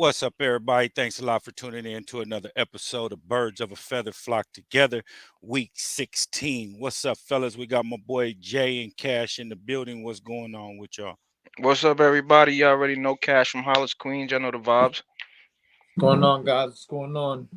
What's up, everybody? Thanks a lot for tuning in to another episode of Birds of a Feather Flock Together, week 16. What's up, fellas? We got my boy Jay and Cash in the building. What's going on with y'all? What's up, everybody? You already know Cash from Hollis, Queens. Y'all know the vibes. What's going on, guys? What's going on?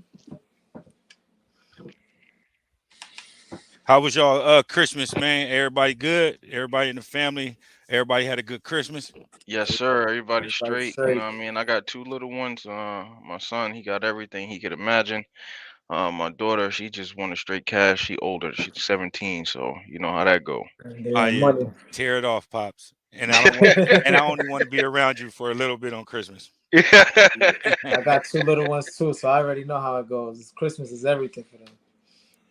How was y'all Christmas, man? Everybody good? Everybody in the family? Everybody had a good Christmas? Yes, sir. Everybody Everybody straight. You know straight. what I mean? I got two little ones. My son, he got everything he could imagine. My daughter, she just wanted straight cash. She older. She's 17, so you know how that go. And they Oh want yeah, money. tear it off, pops. And I only want to be around you for a little bit on Christmas. I got two little ones too, so I already know how it goes. Christmas is everything for them.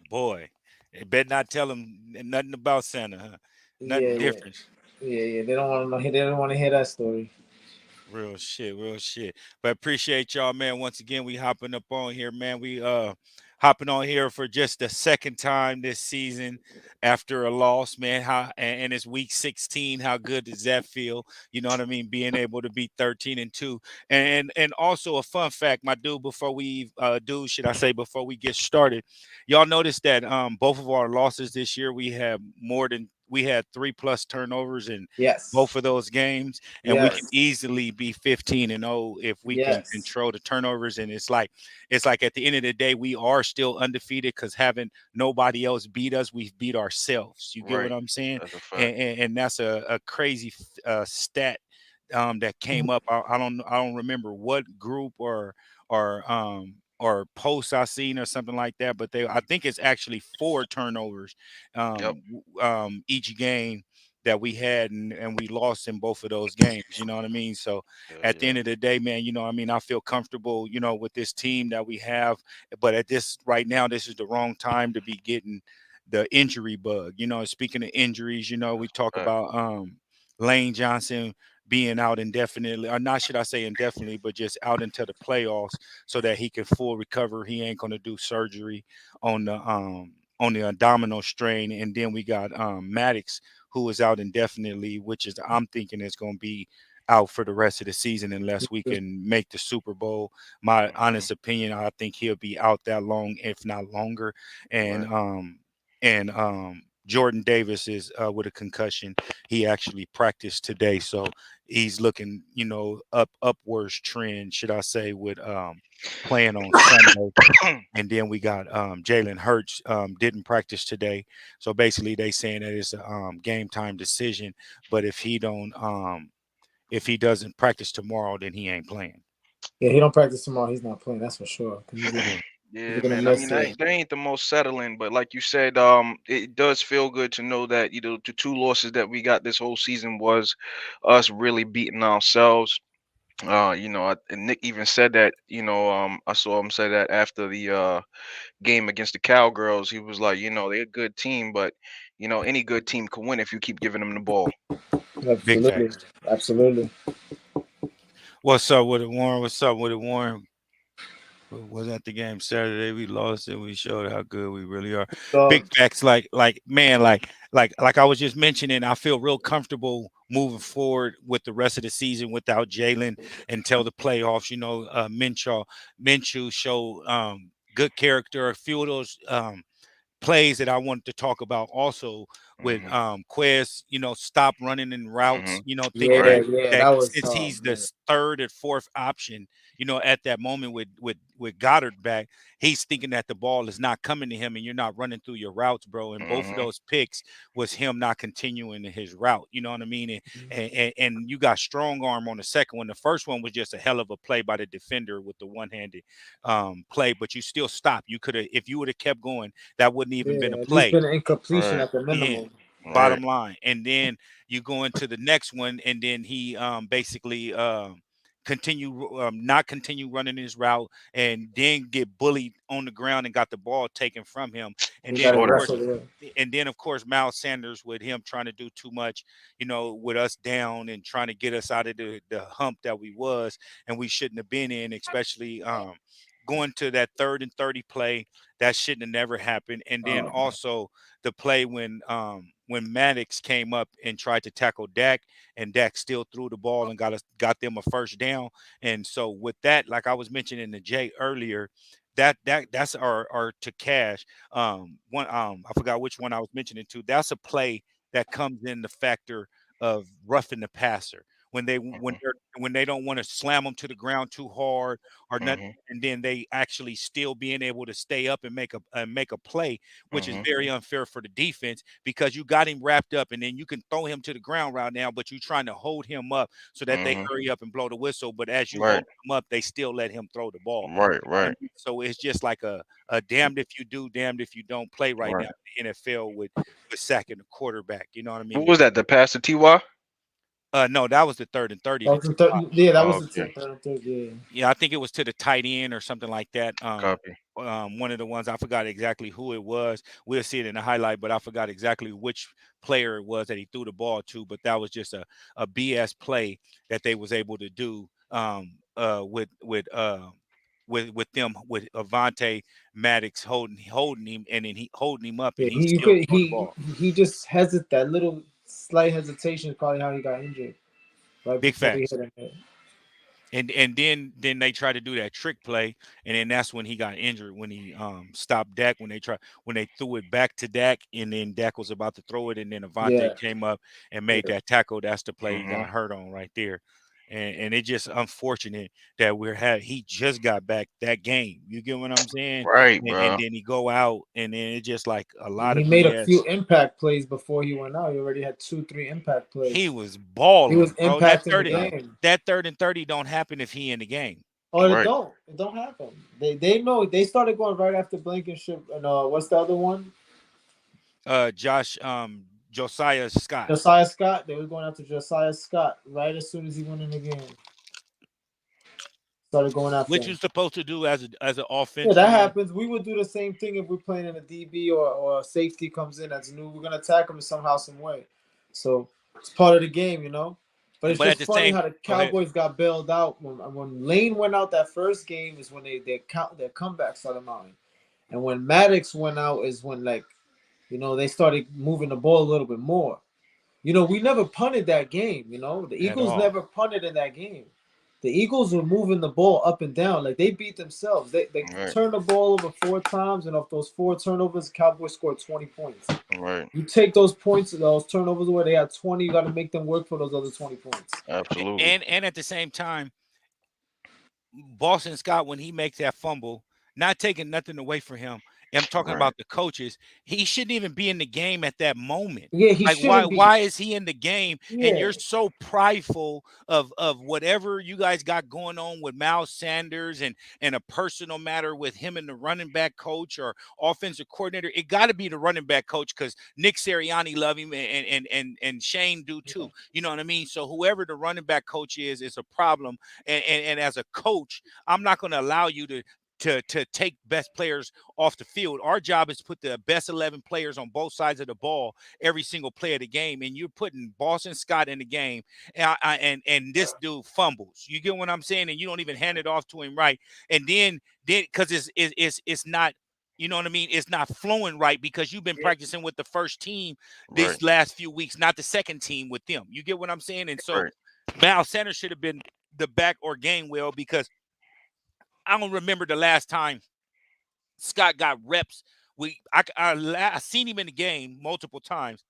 Boy, they better not tell them nothing about Santa, huh? Yeah, Nothing yeah, different. yeah. They don't want to know. They don't want to hear that story. Real shit, real shit. But appreciate y'all, man. Once again, we hopping up on here, man. We hopping on here for just the second time this season after a loss, man. And it's week 16. How good does that feel? You know what I mean? Being able to be 13-2. And also a fun fact, my dude, before we should I say before we get started, y'all notice that both of our losses this year, we had 3+ turnovers in both Yes, of those games, and we can yes, easily be 15-0 if we can yes. control the turnovers. And it's like at the end of the day, we are still undefeated because having nobody else beat us, we've beat ourselves. You get what Right. I'm saying? That's a fact. And that's a crazy stat that came up. I don't remember what group or posts I seen or something like that, but I think it's actually 4 turnovers Yep. each game that we had, and we lost in both of those games. You know what I mean? So Yeah, at the yeah. end of the day, man, you know what I mean, I feel comfortable, with this team that we have. But at this right now, this is the wrong time to be getting the injury bug. Speaking of injuries, we That's talk a fact. about Lane Johnson being out indefinitely, or not should I say indefinitely, but just out into the playoffs so that he can full recover. He ain't gonna do surgery on the abdominal strain. And then we got Maddox, who is out indefinitely, which is I'm thinking is gonna be out for the rest of the season unless we can make the Super Bowl. My Hmm. honest opinion, I think he'll be out that long, if not longer. And Right. Jordan Davis is with a concussion. He actually practiced today, so he's looking, upwards trend, should I say, with playing on Sunday. And then we got Jalen Hurts didn't practice today, so basically they saying that it's a game time decision. But if he doesn't practice tomorrow, then he ain't playing. Yeah, he don't practice tomorrow. He's not playing. That's for sure. 'Cause Yeah. he's Yeah, gonna man. I mean, miss that it. ain't, that ain't the most settling, but like you said, it does feel good to know that the two losses that we got this whole season was us really beating ourselves. And Nick even said that. I saw him say that after the game against the Cowgirls. He was like, they're a good team, but any good team can win if you keep giving them the ball. Big Absolutely, facts. absolutely. What's up with it, Warren? What's up with it, Warren? Was at the game Saturday. We lost and we showed how good we really are. Big So facts, like man, like I was just mentioning. I feel real comfortable moving forward with the rest of the season without Jalen until the playoffs. Minshew showed good character. A few of those plays that I wanted to talk about also with Hmm. Quez, stop running in routes, Hmm. thinking yeah, Right. yeah, that that was since he's the man. third and fourth option, at that moment with Goddard back, he's thinking that the ball is not coming to him and you're not running through your routes, bro. And both of Hmm. those picks was him not continuing his route. You know what I mean? And you got strong arm on the second one. The first one was just a hell of a play by the defender with the one-handed play, but you still stop. You could have, if you would have kept going, that wouldn't even been a Yeah, at least play. been an incompletion Right. at the Yeah. minimum. Right. Bottom line. And then you go into the next one, and then he basically not continue running his route, and then get bullied on the ground and got the ball taken from him. And He then got of to Short course wrestle area. with it. Miles Sanders with him trying to do too much, with us down and trying to get us out of the hump that we was and we shouldn't have been in, especially going to that 3rd and 30 play, that shouldn't have never happened. And then also the play when Maddox came up and tried to tackle Dak, and Dak still threw the ball and got them a first down. And so with that, like I was mentioning to Jay earlier, that's our to Cash. One I forgot which one I was mentioning to. That's a play that comes in the factor of roughing the passer when they don't want to slam them to the ground too hard or nothing, Mhm. and then they actually still being able to stay up and make a play, which is Mhm. very unfair for the defense because you got him wrapped up, and then you can throw him to the ground right now, but you're trying to hold him up so that they Mhm. hurry up and blow the whistle. But as you hold Right. him up, they still let him throw the ball. Right. You know what I Right. mean? So it's just like a damned if you do, damned if you don't play right now Right. in the NFL with sacking the quarterback. You know what I mean? What was that? The pass to Ty? No, that was the 3rd and 30 That to was the T. third, yeah, that Oh, was the okay. third and third, yeah. Yeah, I think it was to the tight end or something like that. Copy. One of the ones I forgot exactly who it was. We'll see it in the highlight, but I forgot exactly which player it was that he threw the ball to. But that was just a BS play that they was able to do with them with Avante Maddox holding him and then he holding him up Yeah, and he you still could throw the ball. he just hesitate that little slight hesitation is probably how he got injured right Big before he facts. hit him. And then they tried to do that trick play, and then that's when he got injured when he stopped Dak when they threw it back to Dak, and then Dak was about to throw it, and then Avante Yeah, came up and made yeah. that tackle. That's the play he Mhm. got hurt on right there. And it's just unfortunate that he just got back that game. You get what I'm saying? Right, And bro. then he go out, and then it's just like a lot He of made a few BS. impact plays before he went out. He already had 2, 3 impact He plays. was He was balling, bro. impacting the game. That 3rd and 30 don't happen if he in the game. Or Right. it don't happen. They know they started going right after Blankenship and what's the other one? Josiah Scott. Josiah Scott. They were going after Josiah Scott right as soon as he went in the game. Started going after What him. you supposed to do as an Yeah, that offensive? happens. We would do the same thing if we're playing in a DB or a safety comes in that's new. We're gonna attack him somehow, some way. So it's part of the game, you know. But it's But at just the funny same, how the go ahead. Cowboys got bailed out when Lane went out that first game is when their comeback started mounting, and when Maddox went out is when they started moving the ball a little bit more. We never punted that game. The At Eagles all. never punted in that game. The Eagles were moving the ball up and down. Like they beat themselves. They Right. turned the ball over 4 times, and of those 4 turnovers, Cowboys scored 20 points. Right. You take those points, those turnovers away, they had 20. You got to make them work for those other 20 points. Absolutely. And at the same time, Boston Scott, when he makes that fumble, not taking nothing away from him. I'm talking Right. about the coaches. He shouldn't even be in the game at that moment. Yeah, he Like shouldn't be. why is he in the game? And Yeah. you're so prideful of whatever you guys got going on with Miles Sanders and a personal matter with him and the running back coach or offensive coordinator. It got to be the running back coach because Nick Sirianni love him and Shane do too. You know what I mean? So whoever the running back coach is a problem. And as a coach, I'm not going to allow you to take best players off the field. Our job is to put the best 11 players on both sides of the ball every single play of the game. And you're putting Boston Scott in the game, and this dude fumbles. You get what I'm saying? And you don't even hand it off to him right. And then because it's not. You know what I mean? It's not flowing right because you've been practicing with the first team Right. these last few weeks, not the second team with them. You get what I'm saying? And so Right. Miles Sanders should have been the back or Gainwell because I don't remember the last time Scott got reps. I seen him in the game multiple times,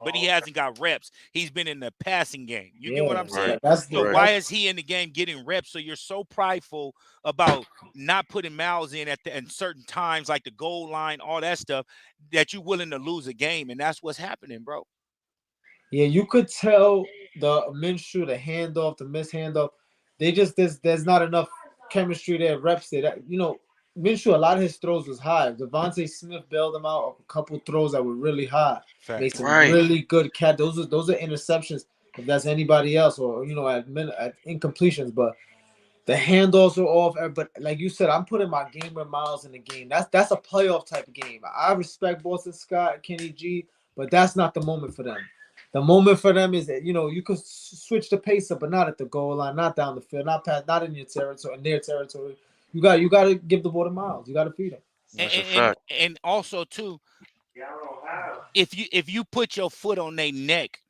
but he hasn't got reps. He's been in the passing game. You get what Yeah, I'm saying? that's So Right. why is he in the game getting reps? So you're so prideful about not putting Miles in at certain times, like the goal line, all that stuff, that you're willing to lose a game, and that's what's happening, bro. Yeah, you could tell the Minshew, the handoff, the miss handoff. There's not enough chemistry there, reps there. Minshew, a lot of his throws was high. Devontae Smith bailed him out of a couple throws that were really high. Made Facts. some Right. really good catch. Those are interceptions. If that's anybody else, or at incompletions, but the handles are off. But like you said, I'm putting my gamer Miles in the game. That's a playoff type of game. I respect Boston Scott, Kenny G, but that's not the moment for them. The moment for them is that you could switch the pace up, but not at the goal line, not down the field, not in your territory, in their territory. You got to give the ball to Miles. You got to feed him. That's a and fact. and also too, if you put your foot on their neck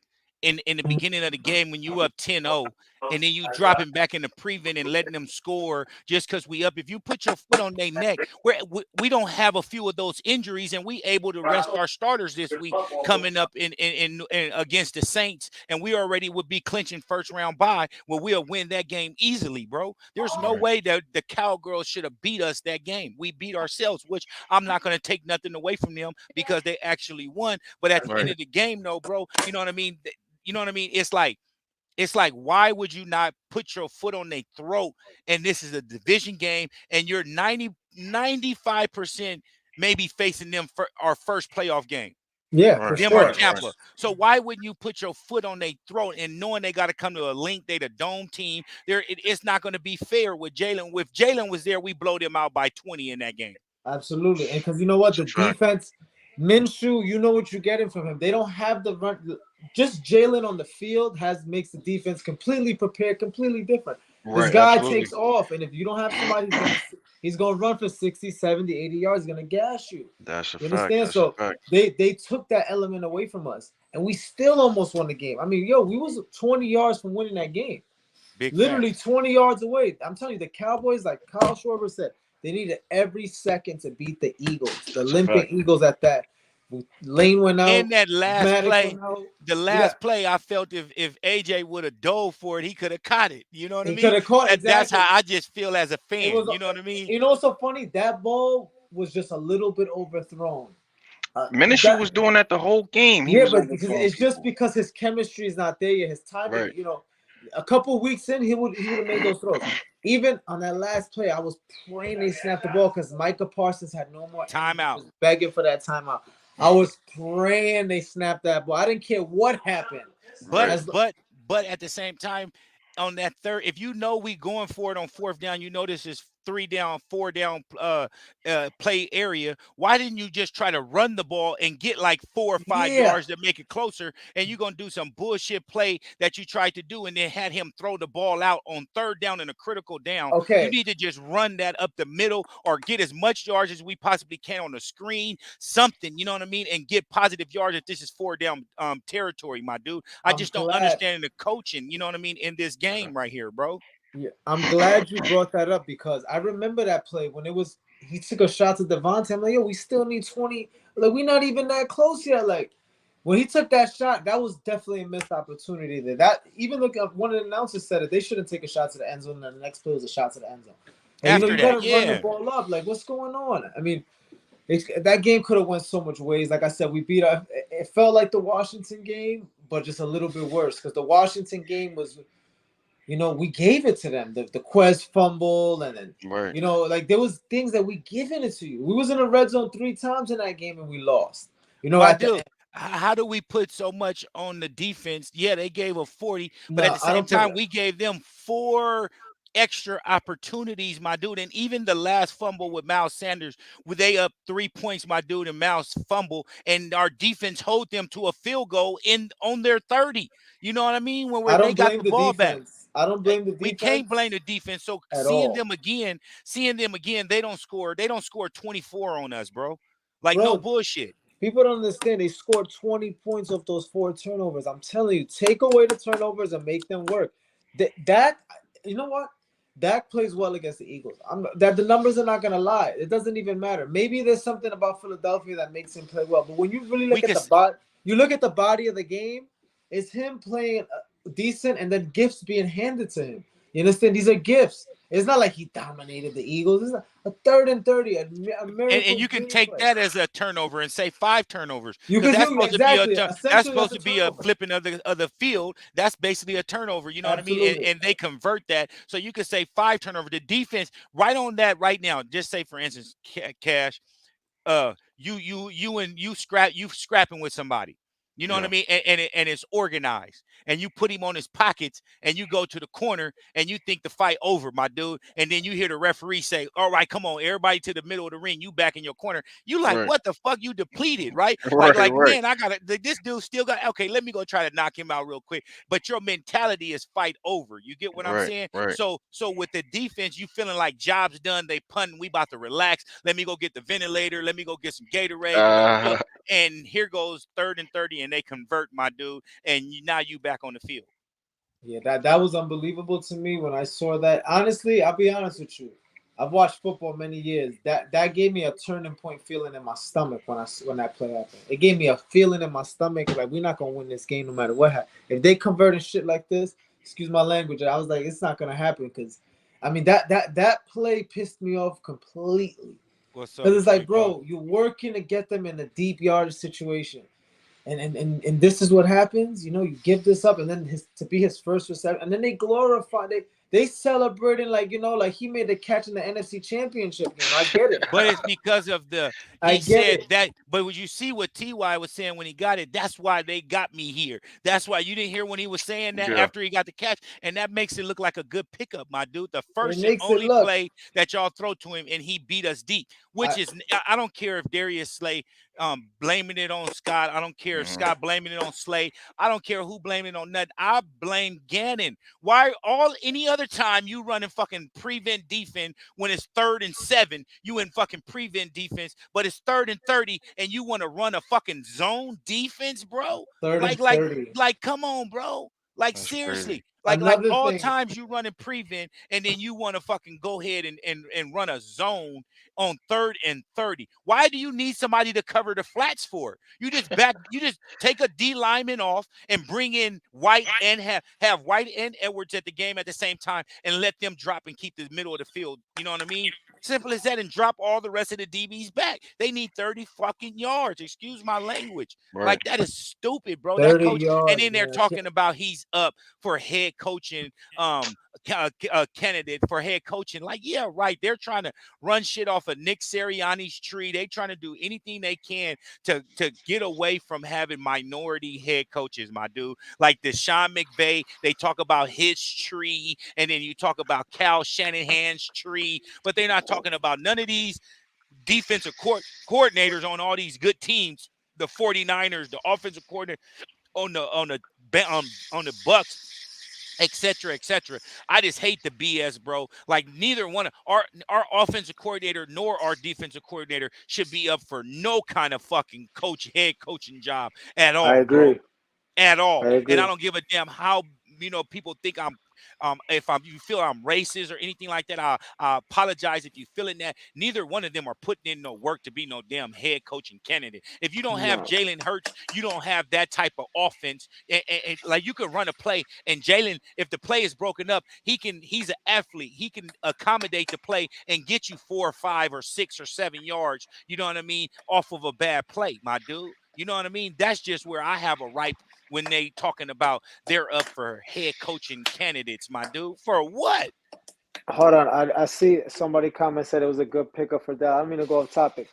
in the beginning of the game when you up 10-0 and then you dropping back in the prevent and letting them score just because we up, if you put your foot on their neck, we don't have a few of those injuries and we able to rest our starters this week coming up in against the Saints, and we already would be clinching first round bye where we'll win that game easily, bro. There's no Right. way that the Cowgirls should have beat us that game. We beat ourselves, which I'm not going to take nothing away from them because they actually won. But at the end Right. of the game, though, bro, you know what I mean? You know what I mean? It's like why would you not put your foot on their throat? And this is a division game, and you're 95% maybe facing them for our first playoff game. Yeah, for Right. Them or sure. Right. Tampa. So why wouldn't you put your foot on their throat and knowing they got to come to a link, they the dome team? It's not going to be fair with Jalen. If Jalen was there, we blow them out by 20 in that game. Absolutely. And because you know what? That's a The fact. defense, Minshew, you know what you're getting from him. They don't have the run. Just Jalen on the field makes the defense completely prepared, completely different. This Right. guy Absolutely. takes off, and if you don't have somebody, he's gonna run for 60, 70, 80 yards. He's gonna gas you. That's a You fact. understand? That's a So fact. they took that element away from us, and we still almost won the game. I mean, we was 20 yards from winning that game. Big Literally facts. 20 yards away. I'm telling you, the Cowboys, like Kyle Schwarber said, they needed every second to beat the Eagles, the That's a limping fact. Eagles at that. Lane went out. In that last Maddox play, went out. the last play, I felt if AJ would have dove for it, he could have caught it. You know what I He mean? could have caught it. That's Exactly. how I just feel as a It fan. was, You know what I mean? you know what's so funny? That ball was just a little bit overthrown. Minshew was doing that the whole game. He Yeah, was but because overthrowing it's just people. because his chemistry is not there yet. His timing, Right. a couple weeks in, he would have made those throws. Even on that last play, I was praying they snapped the ball because Micah Parsons had no more energy, Timeout. was begging for that timeout. I was praying they snapped that ball. I didn't care what happened. But Right. but at the same time, on that third, if you know we going for it on fourth down, you know this is 3 down, 4 down play area. Why didn't you just try to run the ball and get like 4 or 5 Yeah. yards to make it closer? And you're gonna do some bullshit play that you tried to do, and then had him throw the ball out on third down in a critical down. Okay. You need to just run that up the middle or get as much yards as we possibly can on the screen, something, you know what I mean, and get positive yards if this is 4 down territory, my dude. I I'm just don't glad. understand the coaching, you know what I mean, in this game right here, bro. Yeah, I'm glad you brought that up because I remember that play when he took a shot to Devontae. I'm like, yo, we still need 20. Like, we're not even that close yet. Like, when he took that shot, that was definitely a missed opportunity there. That even look up, one of the announcers said it. They shouldn't take a shot to the end zone, and the next play was a shot to the end zone. And After you that, gotta run yeah. the ball up. Like, what's going on? I mean, that game could have went so much ways. Like I said, we beat up. It felt like the Washington game, but just a little bit worse because the Washington game was, we gave it to them. The Quez fumble, and then Right. like there was things that we given it to you. We was in the red zone 3 times in that game and we lost. My At the dude, end, how do we put so much on the defense? Yeah, they gave a 40, but No, at the I same don't put time, it. we gave them 4 extra opportunities, my dude. And even the last fumble with Miles Sanders, where they up 3 points, my dude, and Miles fumble, and our defense hold them to a field goal on their 30. You know what I mean? I When they don't got blame the the ball back. defense. I don't blame the defense. We can't blame the defense. So at seeing all. them again, they don't score 24 on us, bro. Like, no Bro, bullshit. people don't understand. They scored 20 points off those 4 turnovers. I'm telling you, take away the turnovers and make them work. That you know what? Dak plays well against the Eagles. That the numbers are not gonna lie. It doesn't even matter. Maybe there's something about Philadelphia that makes him play well. But when you really look at the body of the game, it's him playing decent and then gifts being handed to him. You understand? These are gifts. It's not like he dominated the Eagles. It's a 3rd and 30. A miracle And you can take play. that as a turnover and say 5 turnovers. You Because can that's do supposed exactly. to be that's Essentially, supposed that's to a be a turnover. flipping of the field. That's basically a turnover. You know what I mean? Absolutely. And they convert that. So you could say 5 turnover. The defense right on that right now. Just say, for instance, Cash, you scrapping with somebody. You know what I Yeah. mean? And it's organized. And you put him on his pockets and you go to the corner and you think the fight over, my dude. And then you hear the referee say, all right, come on, everybody to the middle of the ring. You back in your corner. You like, Right. what the fuck? You depleted, right? Right. Like, Right. man, I gotta this dude still got okay, let me go try to knock him out real quick. But your mentality is fight over. You get what I'm Right. saying? Right. So with the defense, you feeling like job's done, they punting, we about to relax. Let me go get the ventilator, let me go get some Gatorade, we gonna chill. Uh, And here goes 3rd and 30, and they convert, my dude. And now you back on the field. Yeah, that was unbelievable to me when I saw that. Honestly, I'll be honest with you. I've watched football many years. That gave me a turning point feeling in my stomach when that play happened. It gave me a feeling in my stomach like we're not gonna win this game no matter what happens. If they convert and shit like this, excuse my language, I was like, it's not gonna happen because, I mean that play pissed me off completely. What's Because up, it's like, big dog? bro, you're working to get them in a deep yardage situation. And this is what happens. You give this up, and then to be his first reception, and then they glorify, they celebrating like he made the catch in the NFC Championship game. I get it. But it's because of I he get said it. that, but would you see what TY was saying when he got it? That's why they got me here. That's why you didn't hear when he was saying that yeah. after he got the catch. And that makes it look like a good pickup, my dude. The It first and makes it only look. play that y'all throw to him, and he beat us deep, which I, is, I don't care if Darius Slay blaming it on Scott. I don't care if Mhm. Scott blaming it on Slay. I don't care who blaming it on nothing. I blame Gannon. Any other time you running fucking prevent defense when it's 3rd and 7, you in fucking prevent defense, but it's 3rd and 30 and you want to run a fucking zone defense, bro? third Like and like 30. like come on, bro. Like That's crazy. seriously. Like Another all thing. times you running prevent and then you want to fucking go ahead and run a zone on 3rd and 30. Why do you need somebody to cover the flats for? You just take a D lineman off and bring in White and have White and Edwards at the game at the same time and let them drop and keep the middle of the field. You know what I mean? Simple as that, and drop all the rest of the DBs back. They need 30 fucking yards. Excuse my language. Right. Like that is stupid, bro. That 30 coach, and yards, then they're man. talking about he's up for head coaching candidate for head coaching. Like, yeah, right. They're trying to run shit off of Nick Sirianni's tree. They trying to do anything they can to get away from having minority head coaches, my dude. Like the Sean McVay, they talk about his tree, and then you talk about Cal Shanahan's tree, but they're not talking about none of these defensive coordinators on all these good teams. The 49ers, the offensive coordinator on the Bucks, etc., etc. I just hate the BS, bro. Like neither one of our offensive coordinator nor our defensive coordinator should be up for no kind of fucking head coaching job at I all, bro. agree. At I all. And I agree. don't give a damn how people think I'm if you feel I'm racist or anything like that. I apologize if you feeling that. Neither one of them are putting in no work to be no damn head coaching candidate. If you don't have No. Jalen Hurts, you don't have that type of offense. And like you can run a play, and Jalen, if the play is broken up, he's an athlete. He can accommodate the play and get you 4 or 5 or 6 or 7 yards, you know what I mean, off of a bad play, my dude. You know what I mean? That's just where I have a right when they talking about they're up for head coaching candidates, my dude. For what? Hold on. I see somebody comment said it was a good pickup for that. I don't mean to go off topic.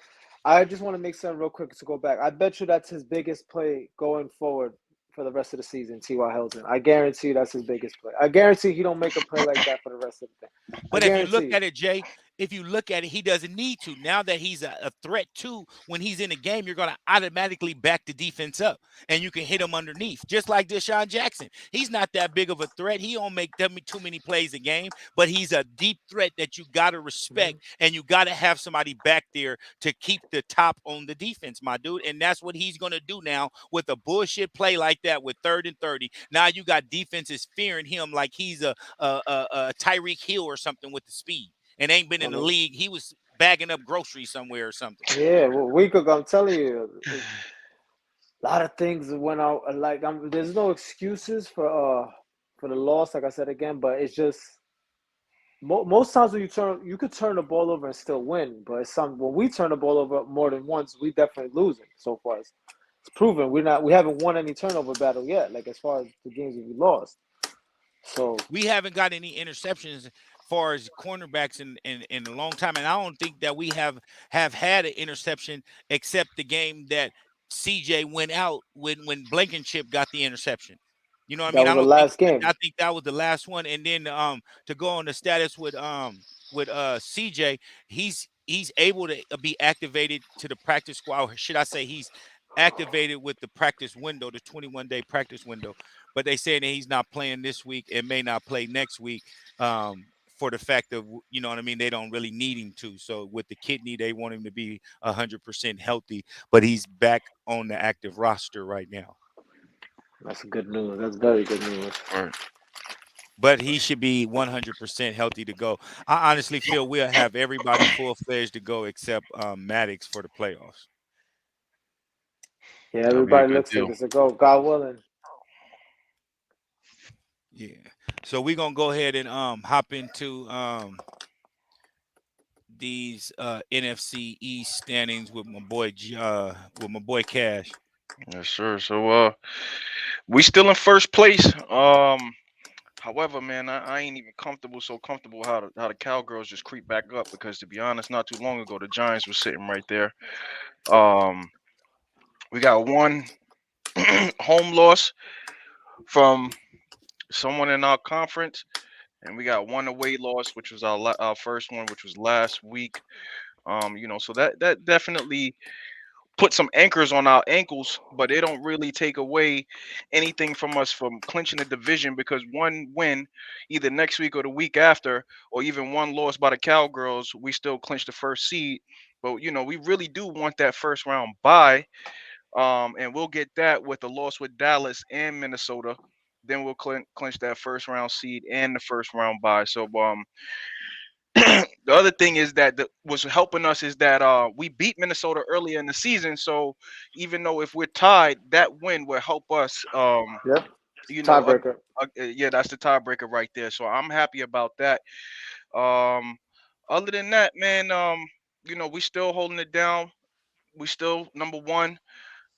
I just want to make something real quick to go back. I bet you that's his biggest play going forward for the rest of the season, T.Y. Hilton. I guarantee you that's his biggest play. I guarantee he don't make a play like that for the rest of the thing. I But if you look guarantee you. at it, Jay, if you look at it, he doesn't need to. Now that he's a threat too, when he's in the game, you're going to automatically back the defense up and you can hit him underneath. Just like Deshaun Jackson. He's not that big of a threat. He don't make too many plays a game, but he's a deep threat that you got to respect and you got to have somebody back there to keep the top on the defense, my dude. And that's what he's going to do now with a bullshit play like that with 3rd and 30. Now you got defenses fearing him like he's a Tyreek Hill or something with the speed and ain't been I in the mean, league. He was bagging up groceries somewhere or something. yeah, well, a week ago, I'm telling you, a lot of things went out. Like, there's no excuses for the loss. Like I said again, but it's just most times when you could turn the ball over and still win. But when we turn the ball over more than once, we definitely losing. So far, it's proven we haven't won any turnover battle yet. Like as far as the games that we lost. So We haven't got any interceptions far as cornerbacks in a long time. And I don't think that we have had an interception except the game that CJ went out when Blankenship got the interception. You know what I That mean? was the last I game. think that was the last one. And then to go on the status with CJ, he's able to be activated to the practice squad. Or should I say he's activated with the practice window, the 21-day practice window. But they saying that he's not playing this week and may not play next week. For the fact of, you know what I mean, they don't really need him to. So with the kidney, they want him to be 100% healthy, but he's back on the active roster right now. That's good news. That's very good news. Right. But he should be 100% healthy to go. I honestly feel we'll have everybody full-fledged to go except Maddox for the playoffs. Yeah, That'll be a everybody good looks like deal. it's a go. God willing. Yeah. So we're gonna go ahead and hop into these NFC East standings with my boy Cash. Yes, sir. So we still in first place. However, man, I ain't even so comfortable how the Cowgirls just creep back up, because to be honest, not too long ago the Giants were sitting right there. Um, we got one home loss from someone in our conference, and we got one away loss, which was our first one, which was last week. So that definitely put some anchors on our ankles, but they don't really take away anything from us from clinching the division, because one win either next week or the week after, or even one loss by the Cowgirls, we still clinch the first seed. But we really do want that first round bye, and we'll get that with a loss with Dallas and Minnesota. Then we'll clinch that first round seed and the first round bye. So the other thing is that was helping us is that we beat Minnesota earlier in the season. So even though if we're tied, that win will help us. Yep. You know, Tiebreaker. yeah, that's the tiebreaker right there. So I'm happy about that. Um, Other than that, man, we still holding it down. We still number one,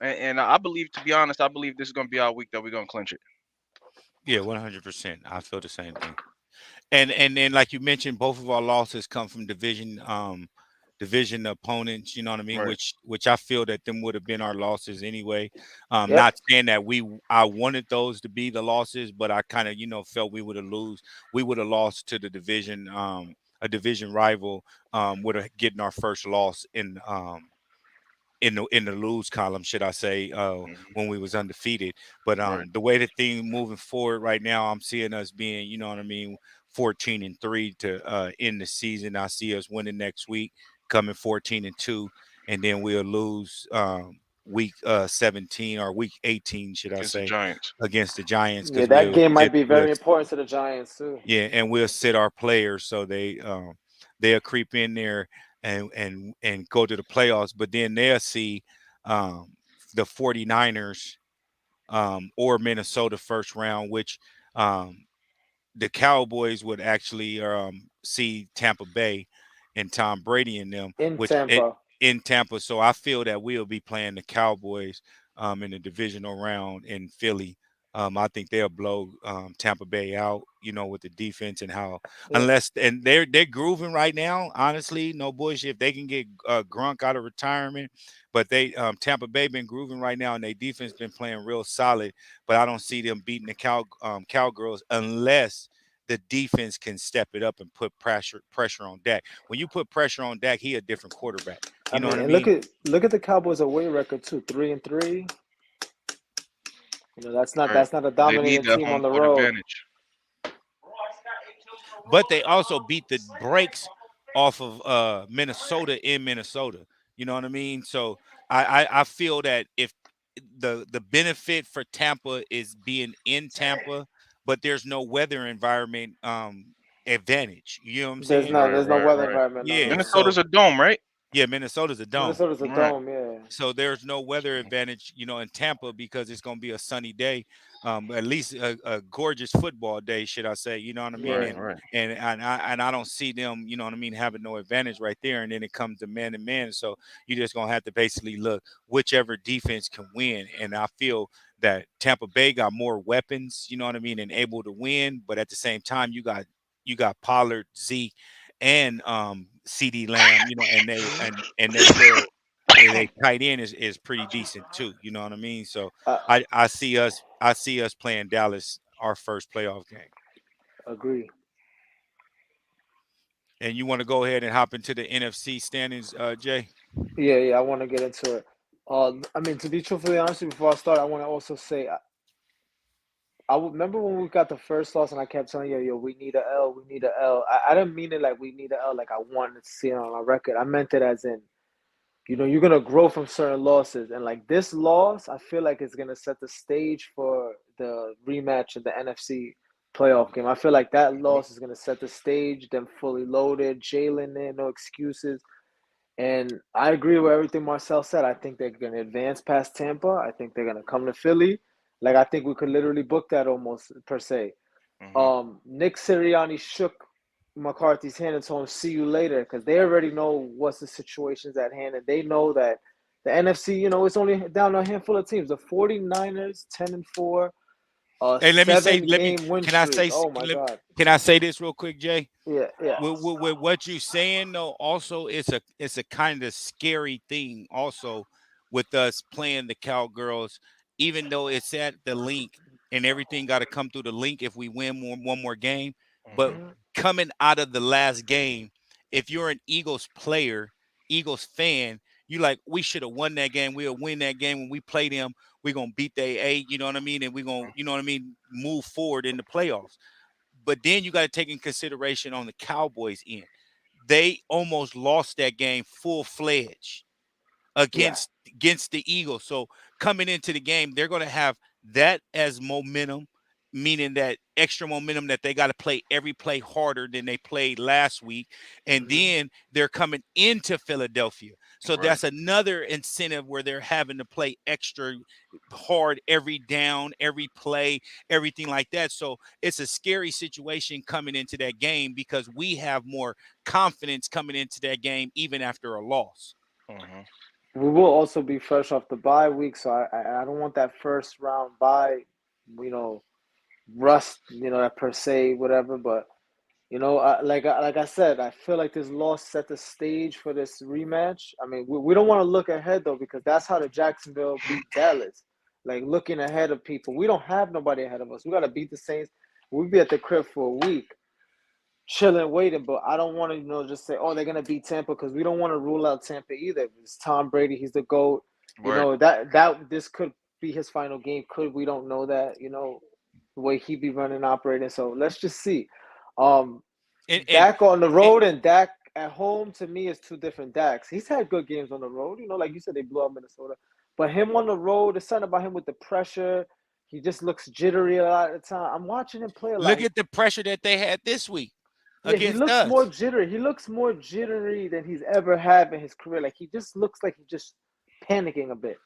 and I believe, to be honest, I believe this is gonna be our week that we're gonna clinch it. Yeah, 100%. I feel the same thing. And then like you mentioned, both of our losses come from division opponents, you know what I mean, Right. which I feel that them would have been our losses anyway. Yep. Not saying that I wanted those to be the losses, but I kind of, felt we would have lost to the division, a division rival, would have getting our first loss in the lose column, should I say, Mhm. when we was undefeated. But Right. the way the thing moving forward right now, I'm seeing us being, you know what I mean, 14-3 to end the season. I see us winning next week, coming 14-2, and then we'll lose week 17 or week 18, should I Against the say, Giants. against the Giants, Yeah, because that we'll game might sit be we'll very important to the Giants too. yeah, and we'll sit our players so they'll creep in there and go to the playoffs, but then they'll see um, the 49ers or Minnesota first round, which um, the Cowboys would actually see Tampa Bay and Tom Brady in them, In Tampa. in Tampa. So I feel that we'll be playing the Cowboys in the divisional round in Philly. I think they'll blow Tampa Bay out, with the defense and how Yep. and they're grooving right now. Honestly, no bullshit. If they can get Gronk out of retirement, but they Tampa Bay been grooving right now, and their defense been playing real solid. But I don't see them beating the Cowgirls unless the defense can step it up and put pressure on Dak. When you put pressure on Dak, he a different quarterback. I You know mean, what I and mean? look at the Cowboys' away record too, 3-3. That's not Right. that's not a They need dominating that team home on the court road. advantage. But they also beat the brakes off of Minnesota in Minnesota. You know what I mean? So I feel that if the benefit for Tampa is being in Tampa, but there's no weather environment advantage. You know what I'm There's saying? no Right, there's no right, weather right. environment. No, Yeah. no, no. Minnesota's So a dome, right? yeah, Minnesota's a dome. Minnesota's a Right. dome, yeah. So there's no weather advantage, in Tampa because it's going to be a sunny day, at least a gorgeous football day, should I say? You know what I mean? Yeah. Right, right. And I don't see them, you know what I mean, having no advantage right there. And then it comes to man to man, so you're just going to have to basically look whichever defense can win. And I feel that Tampa Bay got more weapons, you know what I mean, and able to win. But at the same time, you got Pollard, Zeke, and CD Lamb, and they will and they tight end is pretty decent too. You know what I mean? So Uh, I see us playing Dallas our first playoff game. agree. And you want to go ahead and hop into the NFC standings, Jay? Yeah. I want to get into it. I mean, to be truthfully honest, before I start, I want to also say I remember when we got the first loss, and I kept telling you, "Yo, we need a L. We need a L." I didn't mean it like we need a L, like I wanted to see it on our record. I meant it as in, you're gonna grow from certain losses, and like this loss, I feel like it's gonna set the stage for the rematch of the NFC playoff game. I feel like that loss is gonna set the stage. Them fully loaded, Jalen in, no excuses. And I agree with everything Marcel said. I think they're going to advance past Tampa. I think they're going to come to Philly. Like, I think we could literally book that almost per se. Hmm. Nick Sirianni shook McCarthy's hand and told him, see you later, because they already know what's the situations at hand. And they know that the NFC, it's only down to a handful of teams. The 49ers, 10-4, Hey, let me say, seven game win can I streak. say, Oh, my God. can I say this real quick, Jay? Yeah. With what you're saying though, also it's a kind of scary thing also with us playing the Cowgirls, even though it's at the link and everything got to come through the link if we win one more game. But Hmm. Mhm. coming out of the last game, if you're an Eagles player, Eagles fan, you like we should have won that game. We'll win that game when we play them. We're gonna beat they eight, you know what I mean, and we're gonna, you know what I mean, move forward in the playoffs. But then you got to take in consideration on the Cowboys end. They almost lost that game full fledged Yeah. against the Eagles. So coming into the game, they're going to have that as momentum, meaning that extra momentum that they got to play every play harder than they played last week. And Mhm. then they're coming into Philadelphia. So Right. that's another incentive where they're having to play extra hard every down, every play, everything like that. So it's a scary situation coming into that game because we have more confidence coming into that game even after a loss. Hmm. We will also be fresh off the bye week, so I don't want that first round bye, you know, rust, that per se, whatever. But like I said, I feel like this loss set the stage for this rematch. I mean, we don't want to look ahead though, because that's how the Jacksonville beat Dallas. Like looking ahead of people, we don't have nobody ahead of us. We got to beat the Saints. We'll be at the crib for a week, chilling, waiting. But I don't want to, just say, oh, they're gonna beat Tampa, because we don't want to rule out Tampa either. It's Tom Brady. He's the GOAT. Right. That this could be his final game. We don't know that. The way he be running, operating. So let's just see. Um, And Dak on the road and Dak at home, to me, is two different Daks. He's had good games on the road. Like you said, they blew out Minnesota. But him on the road, there's something about him with the pressure. He just looks jittery a lot of the time. I'm watching him play a lot. look at the pressure that they had this week Yeah, he against looks more us. jittery. He looks more jittery than he's ever had in his career. Like he just looks like he's just panicking a bit.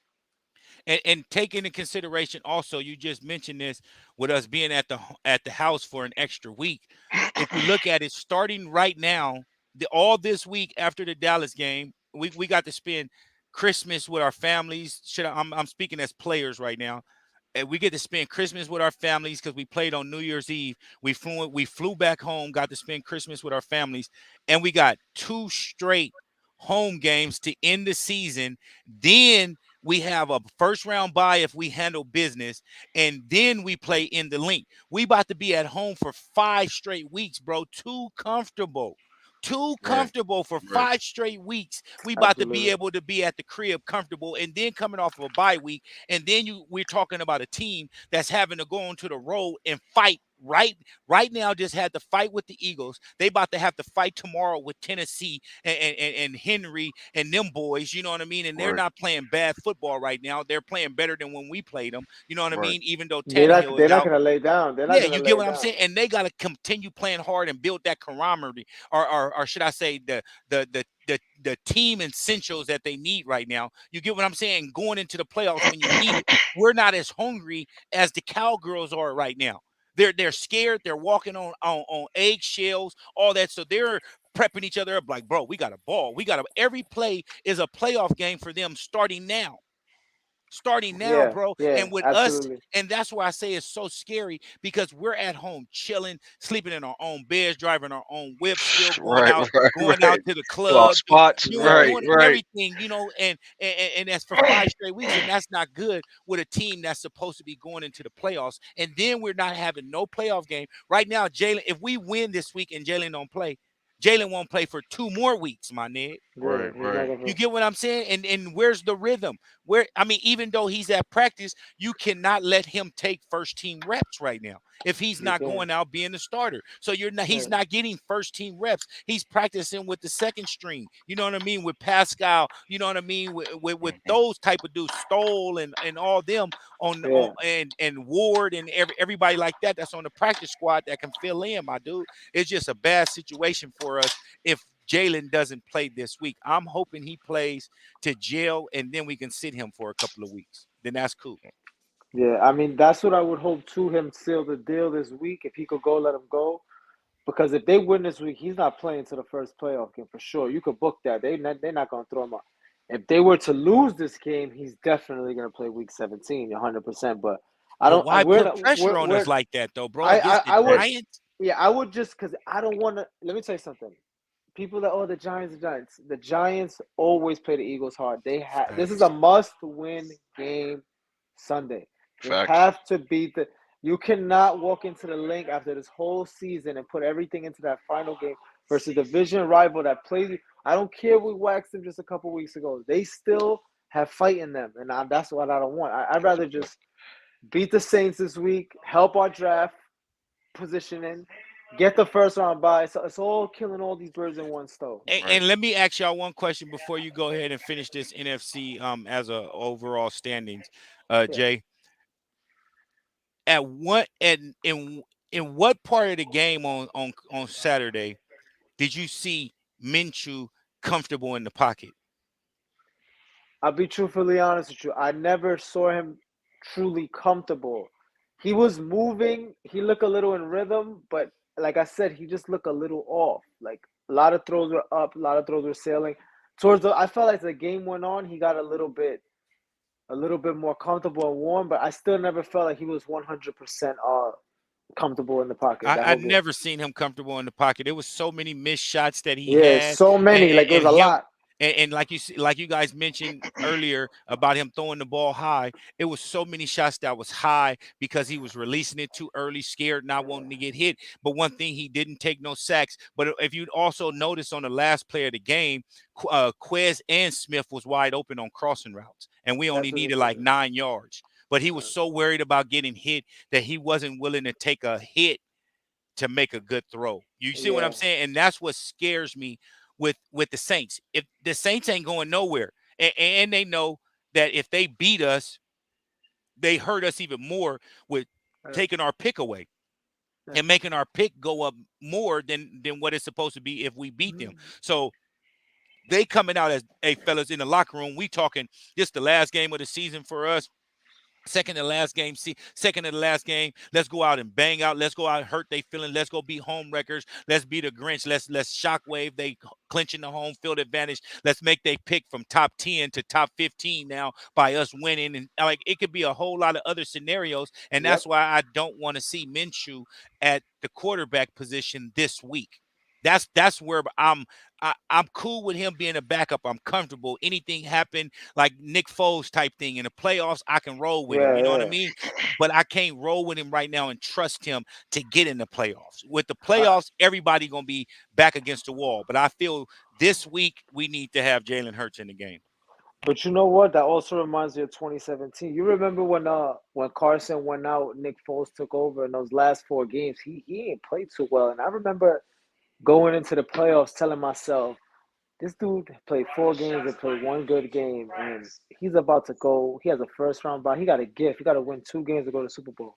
And take into consideration also, you just mentioned this with us being at the house for an extra week. If you look at it, starting right now, all this week after the Dallas game, we got to spend Christmas with our families. I'm speaking as players right now. And we get to spend Christmas with our families because we played on New Year's Eve. We flew back home, got to spend Christmas with our families, and we got two straight home games to end the season. Then we have a first round bye if we handle business, and then we play in the link. We about to be at home for 5 straight weeks, bro. Too comfortable. Too Right. comfortable for Right. 5 straight weeks. We about to be Absolutely. able to be at the crib comfortable, and then coming off of a bye week, and then we're talking about a team that's having to go onto the road and fight right now. Just had to fight with the Eagles. They about to have to fight tomorrow with Tennessee and Henry and them boys. You know what I mean? And they're Right. not playing bad football right now. They're playing better than when we played them. You know what I Right. mean? Even though They're not. Tannehill is They're not out. gonna lay down. They're not Yeah, gonna you get lay what I'm down. saying, and they got to continue playing hard and build that camaraderie, or should I say the team essentials that they need right now. You get what I'm saying? Going into the playoffs when you need it, we're not as hungry as the Cowgirls are right now. They're scared. They're walking on eggshells, all that. So they're prepping each other up like, bro, we got a ball. We got a every play is a playoff game for them starting now. starting now, Yeah, bro. yeah, And with us, absolutely. and that's why I say it's so scary because we're at home chilling, sleeping in our own beds, driving our own whips, still Right, right, going right. out to the To our club, spots. Right, doing right. everything, and that's for 5 straight weeks, and that's not good with a team that's supposed to be going into the playoffs. And then we're not having no playoff game right now. Jalen, if we win this week and Jalen don't play, Jalen won't play for 2 more weeks, my nigga. Yeah, Right, he's not right. gonna. You get what I'm saying? And where's the rhythm? Where I mean, even though he's at practice, you cannot let him take first team reps right now if he's You not can. going out being the starter. So he's Yeah, not getting first team reps. He's practicing with the second string. You know what I mean? With Pascal, you know what I mean? With Mhm. those type of dudes, Stoll and all them on yeah, and Ward and everybody like that that's on the practice squad that can fill in, my dude. It's just a bad situation for us if Jalen doesn't play this week. I'm hoping he plays to jail and then we can sit him for a couple of weeks. Then that's cool. yeah. I mean, that's what I would hope to him seal the deal this week. If he could go, let him go. Because if they win this week, he's not playing to the first playoff game for sure. You could book that. They're not going to throw him out. If they were to lose this game, he's definitely going to play week 17, 100%. But I But don't. why We're put not. pressure on us We're. like that though, bro? Against the I would. Right. Giants? Yeah, I would just because I don't want to. Let me tell you something. People that the Giants, the Giants. The Giants always play the Eagles hard. This is Facts. a must-win game Sunday. They Facts. have to beat the. You cannot walk into the link after this whole season and put everything into that final game versus the division rival that plays. I don't care we waxed them just a couple weeks ago. They still have fight in them, and that's what I don't want. I'd rather just beat the Saints this week, help our draft positioning, get the first round bye. So it's all killing all these birds in one stone. Right. And let me ask y'all one question before you go ahead and finish this NFC as a overall standings, Yeah. Jay. At what and in what part of the game on Saturday did you see Minshew comfortable in the pocket? I'll be truthfully honest with you. I never saw him truly comfortable. He was moving. He looked a little in rhythm, but like I said, he just looked a little off. Like a lot of throws were up, a lot of throws were sailing. I felt like as the game went on, he got a little bit more comfortable and warm. But I still never felt like he was 100% comfortable in the pocket that I whole game. never seen him comfortable in the pocket. There was so many missed shots that he Yeah, had, so many. and, Like it was and a him, lot. and like you guys mentioned earlier about him throwing the ball high. It was so many shots that was high because he was releasing it too early, scared, not wanting to get hit. But one thing, he didn't take no sacks. But if you'd also notice on the last play of the game, Quez and Smith was wide open on crossing routes, and we only That's what needed it like is. 9 yards. But he was so worried about getting hit that he wasn't willing to take a hit to make a good throw. You see what I'm Yeah, saying? And that's what scares me with the Saints. If the Saints ain't going nowhere, and they know that if they beat us, they hurt us even more with yeah, taking our pick away yeah. and making our pick go up more than what it's supposed to be if we beat them. Mhm. So they coming out as, hey fellas, in the locker room, we talking this the last game of the season for us. Second to last game, second to the last game. Let's go out and bang out. Let's go out and hurt they feeling. Let's go be home wreckers. Let's be the Grinch. Let's shockwave they clinching the home field advantage. Let's make they pick from top 10 to top 15 now by us winning. And like it could be a whole lot of other scenarios. And Yep. that's why I don't want to see Minshew at the quarterback position this week. That's where I'm cool with him being a backup. I'm comfortable. Anything happen like Nick Foles type thing in the playoffs, I can roll with him. Yeah, You know what I yeah. mean? But I can't roll with him right now and trust him to get in the playoffs. With the I, playoffs, everybody gonna be back against the wall. But I feel this week we need to have Jalen Hurts in the game. but you know what? That also reminds me of 2017. You remember when Carson went out, Nick Foles took over in those last 4 games. He ain't played too well, and I remember going into the playoffs telling myself, this dude played 4 games and played one good game, and he's about to go. He has a first round bye. He got a gift. He got to win 2 games to go to the Super Bowl,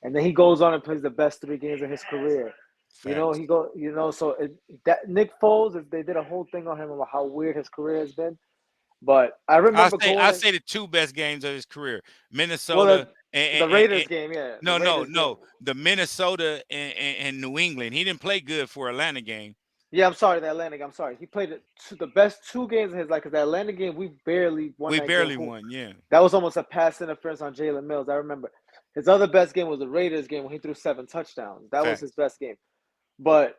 and then he goes on and plays the best 3 games of his career. Facts. He go. So that Nick Foles, they did a whole thing on him about how weird his career has been. But I I remember say going I in. say the two best games of his career, Well, Minnesota the Raiders game, yeah, the no, Raiders game. the Minnesota and New England. He didn't play good for Atlanta game. Yeah, I'm sorry, the Atlanta game. I'm sorry. He played the best 2 games of his life because the Atlanta game, we barely won We that game. barely won, yeah. That was almost a pass interference on Jalen Mills. I remember. His other best game was the Raiders game when he threw 7 touchdowns. That was Fact. his best game. But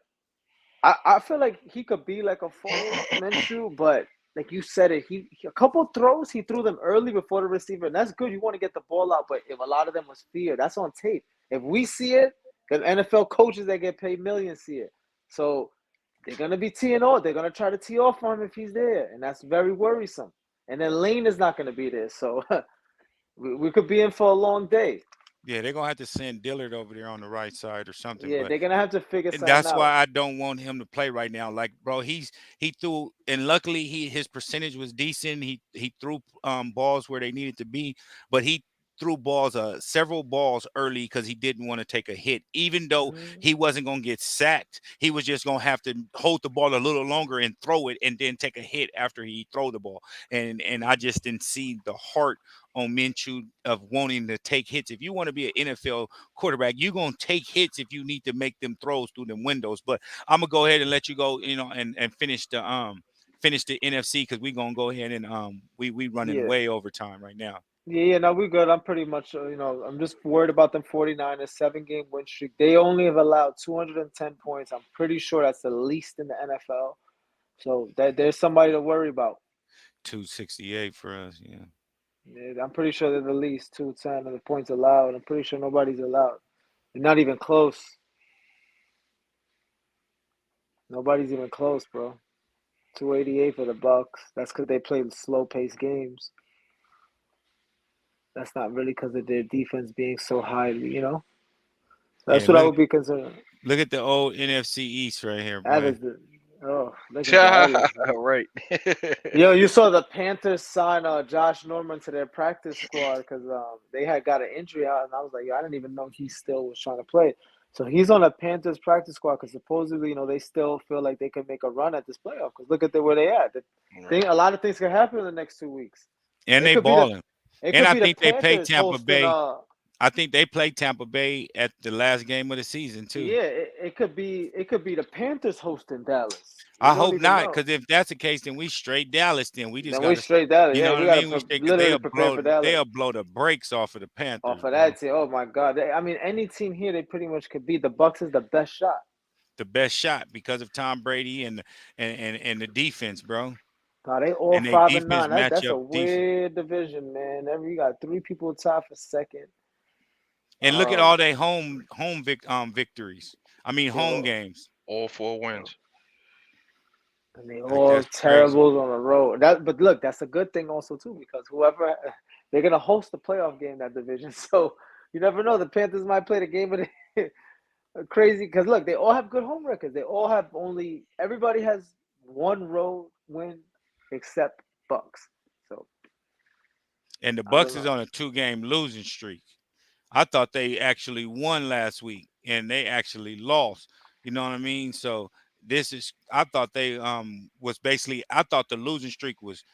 I feel like he could be like a full Minshew, but like you said it, a couple throws he threw them early before the receiver, and that's good. You want to get the ball out, but if a lot of them was fear, that's on tape. If we see it, because NFL coaches that get paid millions see it, so they're gonna be teeing off. They're gonna try to tee off on him if he's there, and that's very worrisome. And then Lane is not gonna be there, so we could be in for a long day. Yeah, they're gonna have to send Dillard over there on the right side or something. Yeah, But they're gonna have to figure and something that's out. why I don't want him to play right now. Like, bro, he threw, and luckily his percentage was decent. He threw balls where they needed to be, but he threw balls several balls early because he didn't want to take a hit. Even though he wasn't gonna get sacked, he was just gonna have to hold the ball a little longer and throw it, and then take a hit after he throw the ball. And I just didn't see the heart on Minshew of wanting to take hits. If you want to be an NFL quarterback, you're gonna take hits if you need to make them throws through them windows. But I'm gonna go ahead and let you go, and finish the NFC, because we're gonna go ahead and we running Yeah. way over time right now. Yeah, no, we're good. I'm pretty much, I'm just worried about them 49ers 7-game win streak. They only have allowed 210 points. I'm pretty sure that's the least in the NFL. So there's somebody to worry about. 268 for us, yeah. Yeah, I'm pretty sure they're the least 210 of the points allowed. I'm pretty sure nobody's allowed. They're not even close. Nobody's even close, bro. 288 for the Bucks. That's because they played slow-paced games. That's not really because of their defense being so highly. That's Yeah, what I would be concerned. look at the old NFC East right here, That boy. is look at that. Right. Yo, you saw the Panthers sign Josh Norman to their practice squad because they had got an injury out, and I was like, yo, I didn't even know he still was trying to play. So he's on the Panthers practice squad because supposedly, they still feel like they can make a run at this playoff. Because look at where they at. A lot of things can happen in the next 2 weeks. And It they could be the balling. And I the think they played Panthers Tampa hosting. Bay. I think they played Tampa Bay at the last game of the season too. Yeah, it could be the Panthers hosting Dallas. I hope not, because if that's the case, then we straight Dallas. Then we just Then got we straight Dallas. you know Yeah, we what I got mean? to literally prepare for Dallas. They'll blow the brakes off of the Panthers. Off of that team. Oh my God! I mean, any team here, they pretty much could beat. The Bucks is the best shot. The best shot because of Tom Brady and the defense, bro. God, they all And they 5-9. That's a matchup weird division, man. You got 3 people tied for second. And look at all their home victories. I mean, home games. All 4 wins. And they all terrible on the road. But look, that's a good thing also too, because whoever they're gonna host the playoff game in that division. So you never know. The Panthers might play the game of the crazy, because look, they all have good home records. They all have everybody has 1 road win except Bucks. So and the Bucks is on a 2-game losing streak. I thought they actually won last week, and they actually lost. You know what I mean? So I thought they was basically, I thought the losing streak was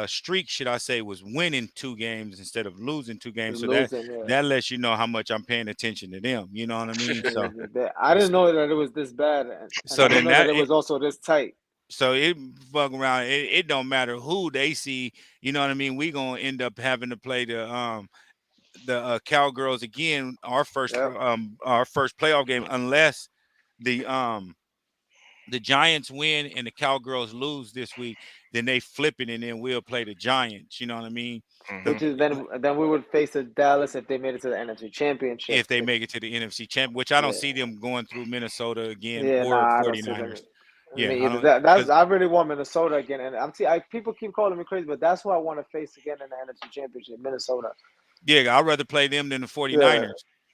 should I say, was winning 2 games instead of losing 2 games. So that lets you know how much I'm paying attention to them. You know what I mean? So I didn't know that it was this bad. And so I didn't know that it was also this tight. So it fuck around. It don't matter who they see. You know what I mean? We gonna end up having to play the Cowgirls again, our first playoff game, unless the Giants win and the Cowgirls lose this week. Then they flip it, and then we'll play the Giants. You know what I mean? Which is then we would face the Dallas if they made it to the NFC Championship. If they make it to the NFC Champ, which I don't see them going through Minnesota again or 49ers. I really want Minnesota again, and people keep calling me crazy, but that's who I want to face again in the NFC Championship, Minnesota. Yeah, I'd rather play them than the 49ers.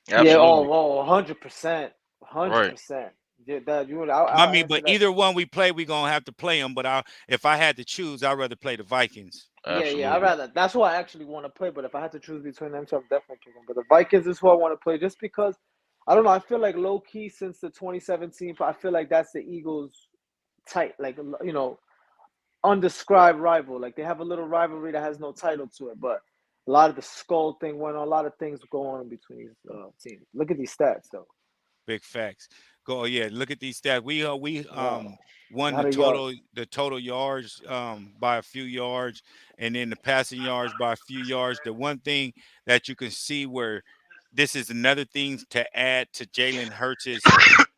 Yeah, 100%. 100%. Yeah, I mean, but either one we play, we're going to have to play them. But if I had to choose, I'd rather play the Vikings. Absolutely. Yeah, I'd rather. That's who I actually want to play. But if I had to choose between them two, I'm definitely picking. But the Vikings is who I want to play, just because, I don't know, I feel like low-key since the 2017, I feel like that's the Eagles' tight, like, undescribed rival. Like, they have a little rivalry that has no title to it, but a lot of the skull thing went on. A lot of things going on between these teams. Look at these stats, though. Big facts. Go, yeah. Look at these stats. We Wow. won How do y'all? the total yards by a few yards, and then the passing yards by a few yards. The one thing that you can see where this is another thing to add to Jalen Hurts'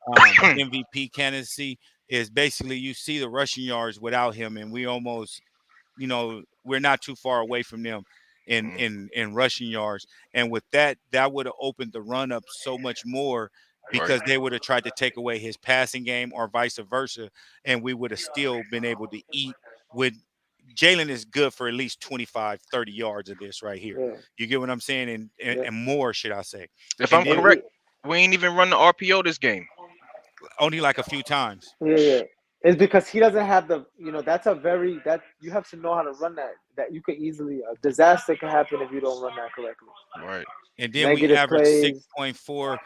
MVP candidacy is basically you see the rushing yards without him, and we almost, we're not too far away from them in Mhm. in rushing yards. And with that, that would have opened the run up so much more Right. because they would have tried to take away his passing game or vice versa, and we would have still been able to eat with Jalen is good for at least 25, 30 yards of this right here. Yeah, You get what I'm saying? And yeah, and more, should I say. If And I'm then correct, we ain't even run the RPO this game. only like a few times. yeah. It's because he doesn't have the, that's a very that you have to know how to run that. That you could easily a disaster can happen if you don't run that correctly. Right. And then we Negative averaged plays. 6.4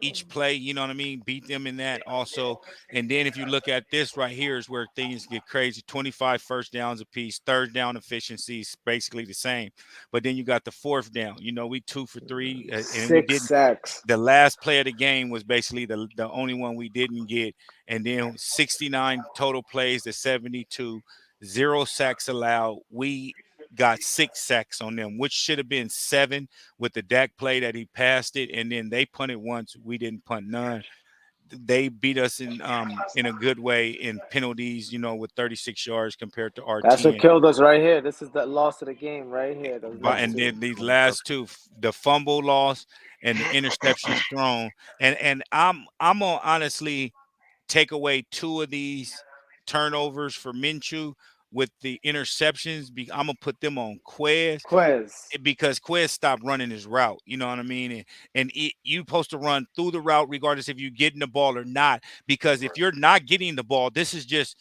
each play. You know what I mean? Beat them in that also. And then if you look at this right here is where things get crazy. 25 first downs apiece, third down efficiency is basically the same. But then you got the fourth down. We 2 for 3, and we Six didn't. sacks. The last play of the game was basically the only one we didn't get. And then 69 total plays to 72, 0 sacks allowed. We got 6 sacks on them, which should have been 7 with the Dak play that he passed it, and then they punted once. We didn't punt none. They beat us in a good way in penalties, with 36 yards compared to our That's what 10. killed us right here. This is the loss of the game right here. Those But next and two. then these 20 last two, the fumble loss and the interceptions thrown, and I'm gonna honestly take away 2 of these turnovers for Minshew with the interceptions. I'm gonna put them on Quez Quez. because Quez stopped running his route. You know what I mean? And you supposed to run through the route regardless if you're getting the ball or not. Because if you're not getting the ball, this is just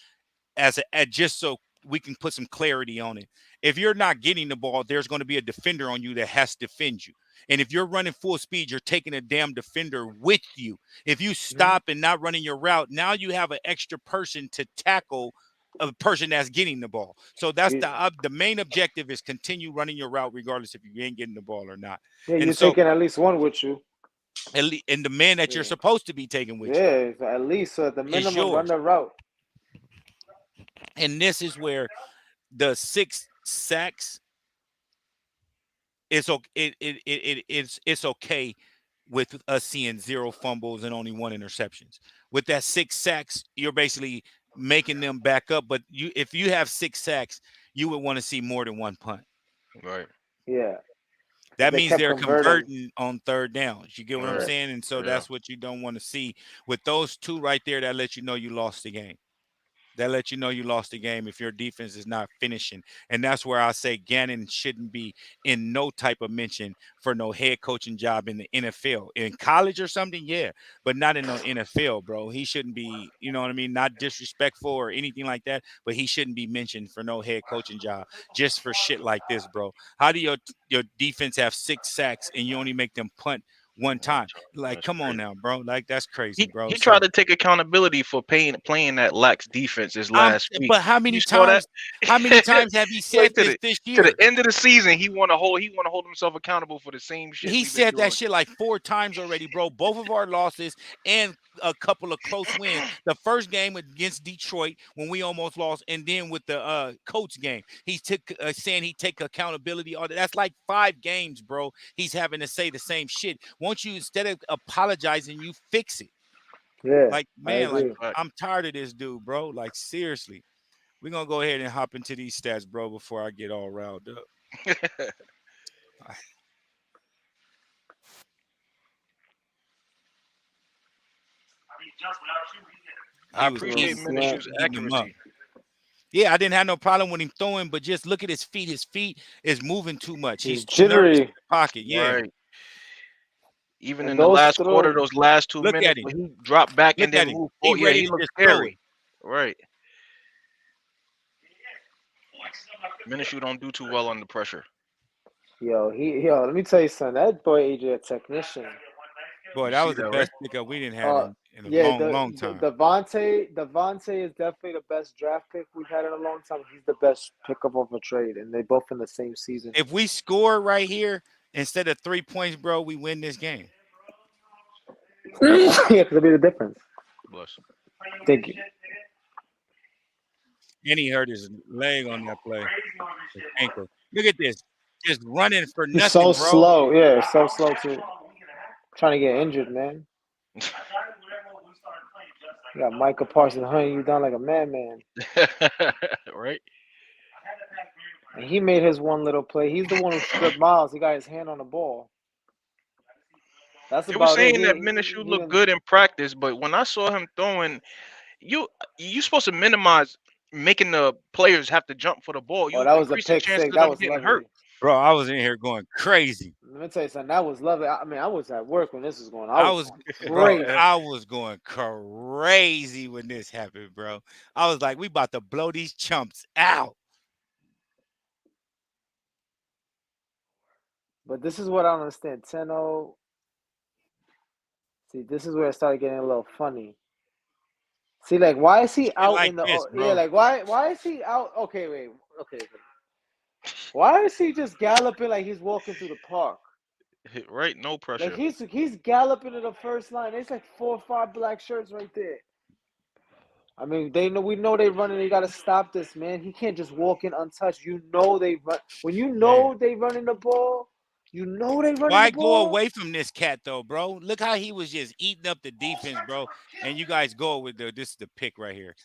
just so we can put some clarity on it. If you're not getting the ball, there's going to be a defender on you that has to defend you. And if you're running full speed, you're taking a damn defender with you. If you stop and not running your route, now you have an extra person to tackle a person that's getting the ball. So that's Yeah, the main objective is continue running your route regardless if you ain't getting the ball or not. yeah, And you're so taking at least one with you. and the man that you're Yeah, supposed to be taking with you yeah, at least so at the is minimum, run yours. the route. And this is where the 6 sacks it's okay with us seeing 0 fumbles and only 1 interceptions. With that 6 sacks, you're basically making them back up. But if you have 6 sacks, you would want to see more than 1 punt. Right. Yeah, That they means kept they're converting. converting on third downs. You get what I'm Yeah, Right. saying? And so Yeah. that's what you don't want to see. With those 2 right there, that lets you know you lost the game. That lets you know you lost the game if your defense is not finishing. And that's where I say Gannon shouldn't be in no type of mention for no head coaching job in the NFL. In college or something, yeah, but not in no NFL, bro. He shouldn't be, you know what I mean? Not disrespectful or anything like that, but he shouldn't be mentioned for no head coaching job just for shit like this, bro. How do your defense have 6 sacks and you only make them punt 1 time? Like, That's come on crazy. now, bro. Like, that's crazy, bro. He tried So to take accountability for playing that lax defense this I'm last week. but You saw that? how many times have he Wait said to this the this to the year? end of the season, he want to hold himself accountable for the same shit He we've been said that doing. shit like 4 times already, bro. Both of our losses and a couple of close wins. The first game against Detroit when we almost lost, and then with the Colts game, he took saying he take accountability. All that. That's like 5 games, bro. He's having to say the same shit. Won't you instead of apologizing, you fix it? yeah, Like I man, like agree. Right. I'm tired of this dude, bro. Like seriously. We're gonna go ahead and hop into these stats, bro, before I get all riled up. I He was Oh, appreciate snap. Minishew's eating him up. accuracy. Yeah, I didn't have no problem with him throwing, but just look at his feet is moving too much. He's He's too nervous in jittery, the pocket. Yeah. Right. Even and in the those last quarter, throws. those last two Look at minutes him. when he dropped back Look and at then him. moved He forward, yeah, ready he to looked just throw it. scary. Right. Minshew don't do too well under pressure. Yo, let me tell you something. That boy AJ a technician. Boy, You that see was the that, right? best pickup we didn't have Uh, in a yeah, long, long time. Devontae is definitely the best draft pick we've had in a long time. He's the best pickup of a trade, and they both in the same season. If we score right here instead of 3 points, bro, we win this game. Yeah, because it'll be the difference. Bless. Thank you. And he hurt his leg on that play, his ankle. Look at this, just running for He's so nothing, bro. slow. Yeah, so slow too. Trying to get injured, man. You got Michael Parsons hunting you down like a madman. Right? And he made his one little play. He's the one who stripped Miles. He got his hand on the ball. That's They were about it. saying that Minshew looked didn't- good in practice, but when I saw him throwing, you supposed to minimize making the players have to jump for the ball. Oh, You that was a increase the pick chances six. of That them was getting lovely. hurt. Bro, I was in here going crazy. Let me tell you something. That was lovely. I mean, I was at work when this was going on. I was, bro, crazy. I was going crazy when this happened, bro. I was like, we about to blow these chumps out. But this is what I don't understand. 10-0. See, this is where it started getting a little funny. See, like, why is he Shit out like in the? this, Yeah, bro. like, why is he out? Okay, wait. Okay. Why is he just galloping like he's walking through the park? Right? No pressure. Like he's galloping to the first line. There's like 4 or 5 black shirts right there. I mean, we know they running. They gotta stop this, man. He can't just walk in untouched. You know they run. When you know they running the ball, you know they running Why the ball. go away from this cat though, bro? Look how he was just eating up the defense, bro. And you guys go with this is the pick right here.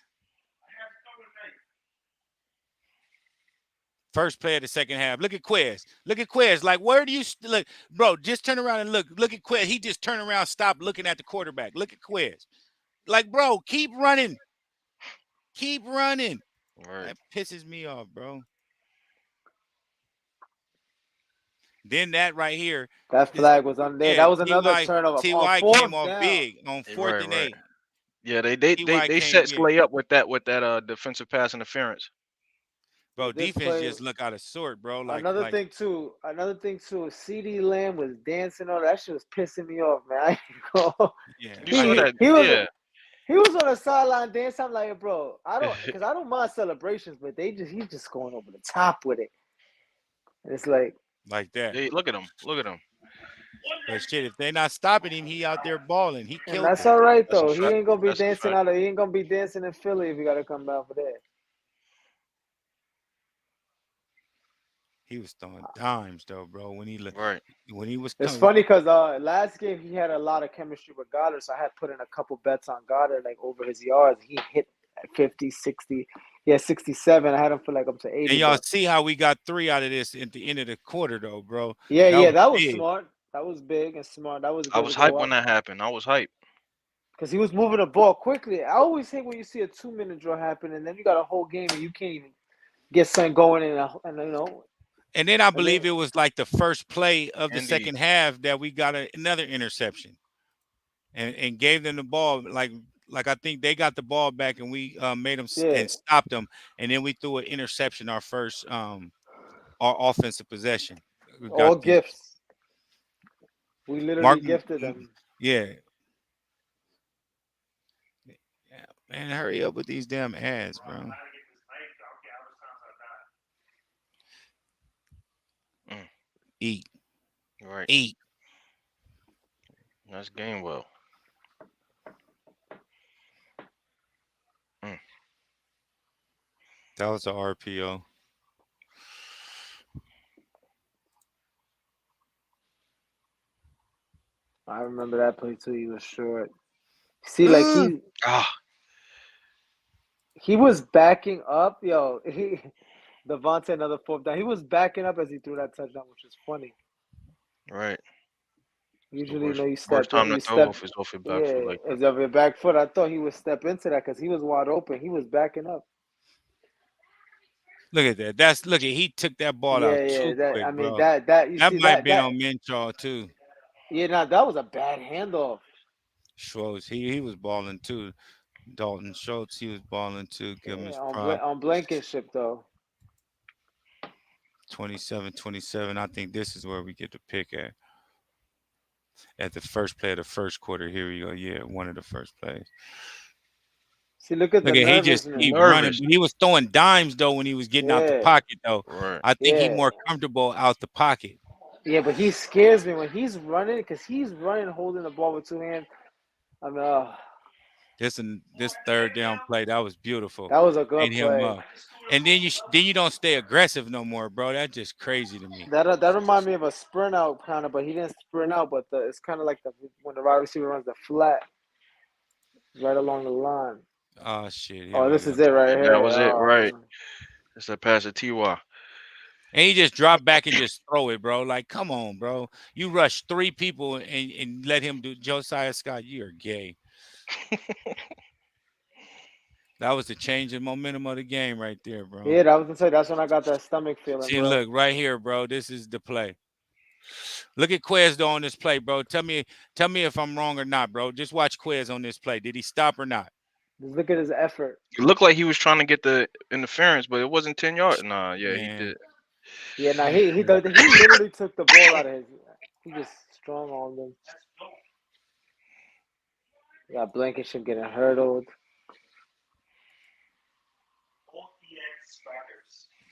First play of the second half. Look at Quez. Look at Quez. Like, where do you look, bro? Just turn around and look. Look at Quez. He just turned around, stop looking at the quarterback. Look at Quez. Like, bro, keep running. Keep running. Right. That pisses me off, bro. Then that right here. That flag was on there. Yeah, that was another Ty turnover. Ty came off big on 4th and 8. Yeah, they set Slay up with that defensive pass interference. Bro, defense just look out of sort, bro. Like another thing too, CD Lamb was dancing on that shit was pissing me off, man. Yeah. He was on the sideline dancing. I'm like, bro, I don't mind celebrations, but he's just going over the top with it. And it's like that. Hey, look at him. Look at him. But shit, if they not stopping him, he out there balling. He killed. That's all right though. He ain't gonna be dancing out of. He ain't gonna be dancing in Philly if you gotta come down for that. He was throwing dimes though, bro. When he was. It's funny because last game he had a lot of chemistry with Goddard, so I had put in a couple bets on Goddard like over his yards. He hit 50, 60. Yeah, 67. I had him for like up to 80. And y'all see how we got 3 out of this at the end of the quarter, though, bro. Yeah, that was smart. That was big and smart. That was. I was hyped when that happened. I was hyped because he was moving the ball quickly. I always hate when you see a 2-minute draw happen and then you got a whole game and you can't even get something going and you know. And then I believe it was like the first play of the second half that we got another interception, and gave them the ball like I think they got the ball back and we made them and stopped them, and then we threw an interception our first our offensive possession. All gifts. We literally gifted them. Yeah. Man, hurry up with these damn ads, bro. Eat. Right. Eat. That's Gainwell. That was an RPO. I remember that play too. He was short. See, like he was backing up. Yo, Devontae another 4th down. He was backing up as he threw that touchdown, which is funny. Right. Usually, you step. First time to throw off your back foot like that. Off your back foot. I thought he would step into that because he was wide open. He was backing up. Look at that. He took that ball out too quick, I mean, bro. that might have been on Minshew too. Yeah, that was a bad handoff. Schultz, he was balling too. Dalton Schultz, he was balling too. Give him his prop. On Blankenship though. 27-27. I think this is where we get the pick at the first play of the first quarter. Here we go. Yeah, one of the first plays. See, look at he just keep running. He was throwing dimes though when he was getting out the pocket though. Right. I think he's more comfortable out the pocket. Yeah, but he scares me when he's running because he's running holding the ball with 2 hands. I mean, This third down play, that was beautiful. that was a good Made him play. up. And then you don't stay aggressive no more, bro. That's just crazy to me. That reminded me of a sprint out kind of, but he didn't sprint out. But it's kind of like when the wide receiver runs the flat right along the line. Oh shit. Here Oh, we this go. is it right And here. that was it, Oh, right? man. It's a pass to Ty. And he just dropped back and just throw it, bro. Like, come on, bro. You rush 3 people and let him do Josiah Scott. You're gay. That was the change in momentum of the game right there, bro. Yeah, I was gonna say that's when I got that stomach feeling, See, bro. look right here, bro. This is the play. Look at Quez though on this play, bro. Tell me if I'm wrong or not, bro. Just watch Quez on this play. Did he stop or not? Just look at his effort. It looked like he was trying to get the interference, but it wasn't 10 yards. Nah, yeah, he Man. did. Yeah, nah, he literally took the ball out of his. He just strong on them. Yeah, Blankenship getting hurdled.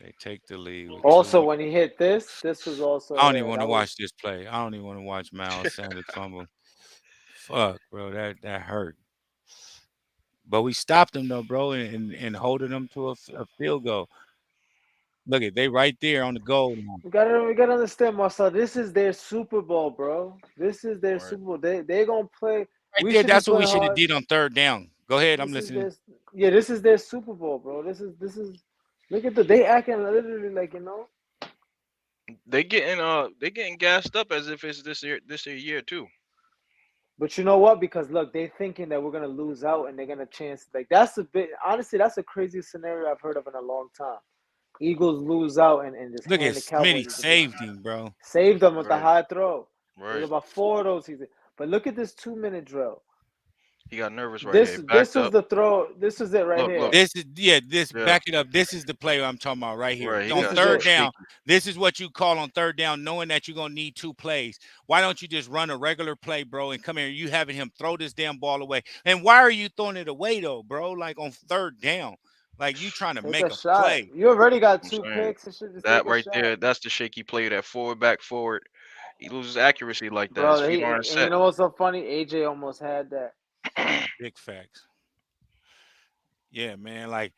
They take the lead. With Also, 2 when he hit this was also. I don't even want to watch this play. I don't even want to watch Miles Sanders fumble. Fuck, bro. That hurt. But we stopped them though, bro, and holding them to a field goal. Look at they right there on the goal line. We gotta understand, Marcel. This is their Super Bowl, bro. This is their Right. Super Bowl. They're gonna play. Right We there, should be that's what we playing should have hard. did on third down. Go ahead, I'm This is listening. this is their Super Bowl, bro. This is. Look at they acting literally like They getting gassed up as if it's this year too. But you know what? Because look, they thinking that we're gonna lose out and they're gonna chance like that's a bit honestly, that's the craziest scenario I've heard of in a long time. Eagles lose out and just Look hand at the Cowboys Smitty the game. saved him, bro. Saved them with the Right. high throw. Right. There's about 4 of those seasons. But look at this 2-minute drill. He got nervous right This here. this Backed was up. the throw. This is it right Look, here. look. This is Yeah. back it up. This is the play I'm talking about right here. Right, he On got third it. down, shaky. this is what you call on third down, knowing that you're gonna need 2 plays. Why don't you just run a regular play, bro, and come here? You having him throw this damn ball away. And why are you throwing it away though, bro? Like on third down. Like you trying to Take make a a shot. play. You already got I'm 2 saying, picks. It should just that take a right shot. there, that's the shaky play. That back forward. He loses accuracy like that. Bro, His feet aren't and set. you know what's so funny? AJ almost had that. Big facts. Yeah, man. Like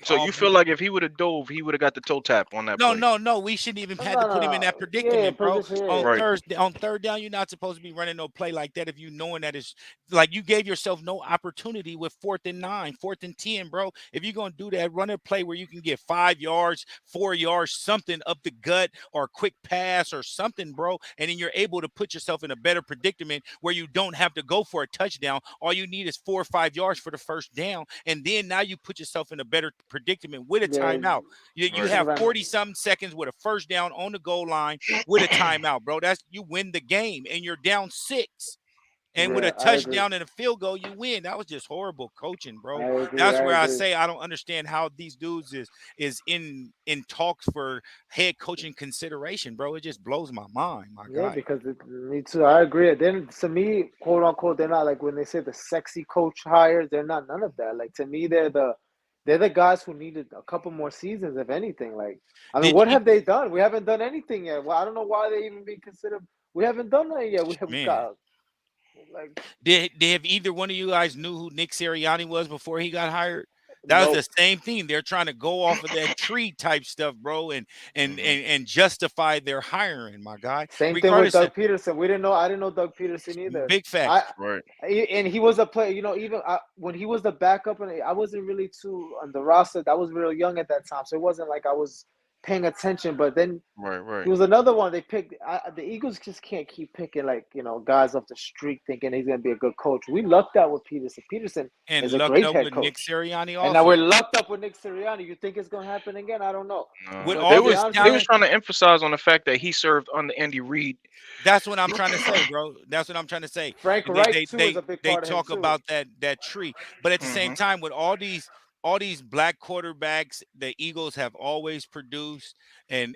So all you feel like if he would have dove, he would have got the toe tap on that play. No. We shouldn't even have to put him in that Yeah, predicament, bro. position, On yeah. Right. on third down, you're not supposed to be running no play like that if you knowing that it's like you gave yourself no opportunity with 4th and 9, 4th and 10, bro. If you're gonna do that, run a play where you can get 5 yards, 4 yards, something up the gut or a quick pass or something, bro. And then you're able to put yourself in a better predicament where you don't have to go for a touchdown. All you need is 4 or 5 yards for the first down, and then now you put yourself in a better predicament with a timeout. You Right. have Right. 40 something seconds with a first down on the goal line with a timeout, bro. That's you win the game and you're down 6. And with a Yeah, I agree. touchdown and a field goal, you win. That was just horrible coaching, bro. I agree. That's where I agree. say I don't understand how these dudes is in talks for head coaching consideration, bro. It just blows my mind, my Yeah, guy. because me too. I agree. Then to me, quote unquote, they're not like when they say the sexy coach hires. They're not none of that. Like to me, they're the guys who needed a couple more seasons, if anything. Like I mean, Did what you- have they done? We haven't done anything yet. Well, I don't know why they even be considered. We haven't done that yet. We have Man. got like Did have either one of you guys knew who Nick Sirianni was before he got hired? That was nope. the same thing. They're trying to go off of that tree type stuff, bro, and Mhm. and justify their hiring, my guy. Same thing with Regardless Doug of Peterson. We didn't know. I didn't know Doug Peterson either. big facts. Right. And he was a player. You know, even when he was the backup, and I wasn't really too on the roster. I was real young at that time, so it wasn't like I was paying attention. But then Right. he was another one they picked. The Eagles just can't keep picking like guys off the street thinking he's gonna be a good coach. We lucked out with Peterson. Peterson And is a lucked great up head with coach. Nick Sirianni And now also. we're lucked up with Nick Sirianni. You think it's gonna happen again? I don't know. No. With But all They to be this honest, was talent, trying to emphasize on the fact that he served under Andy Reid. that's what I'm trying to say, bro. That's what I'm trying to say. Frank They Reich too is a big they part of him talk too. about that tree, but at the same Mhm. time, with all these black quarterbacks, the Eagles have always produced and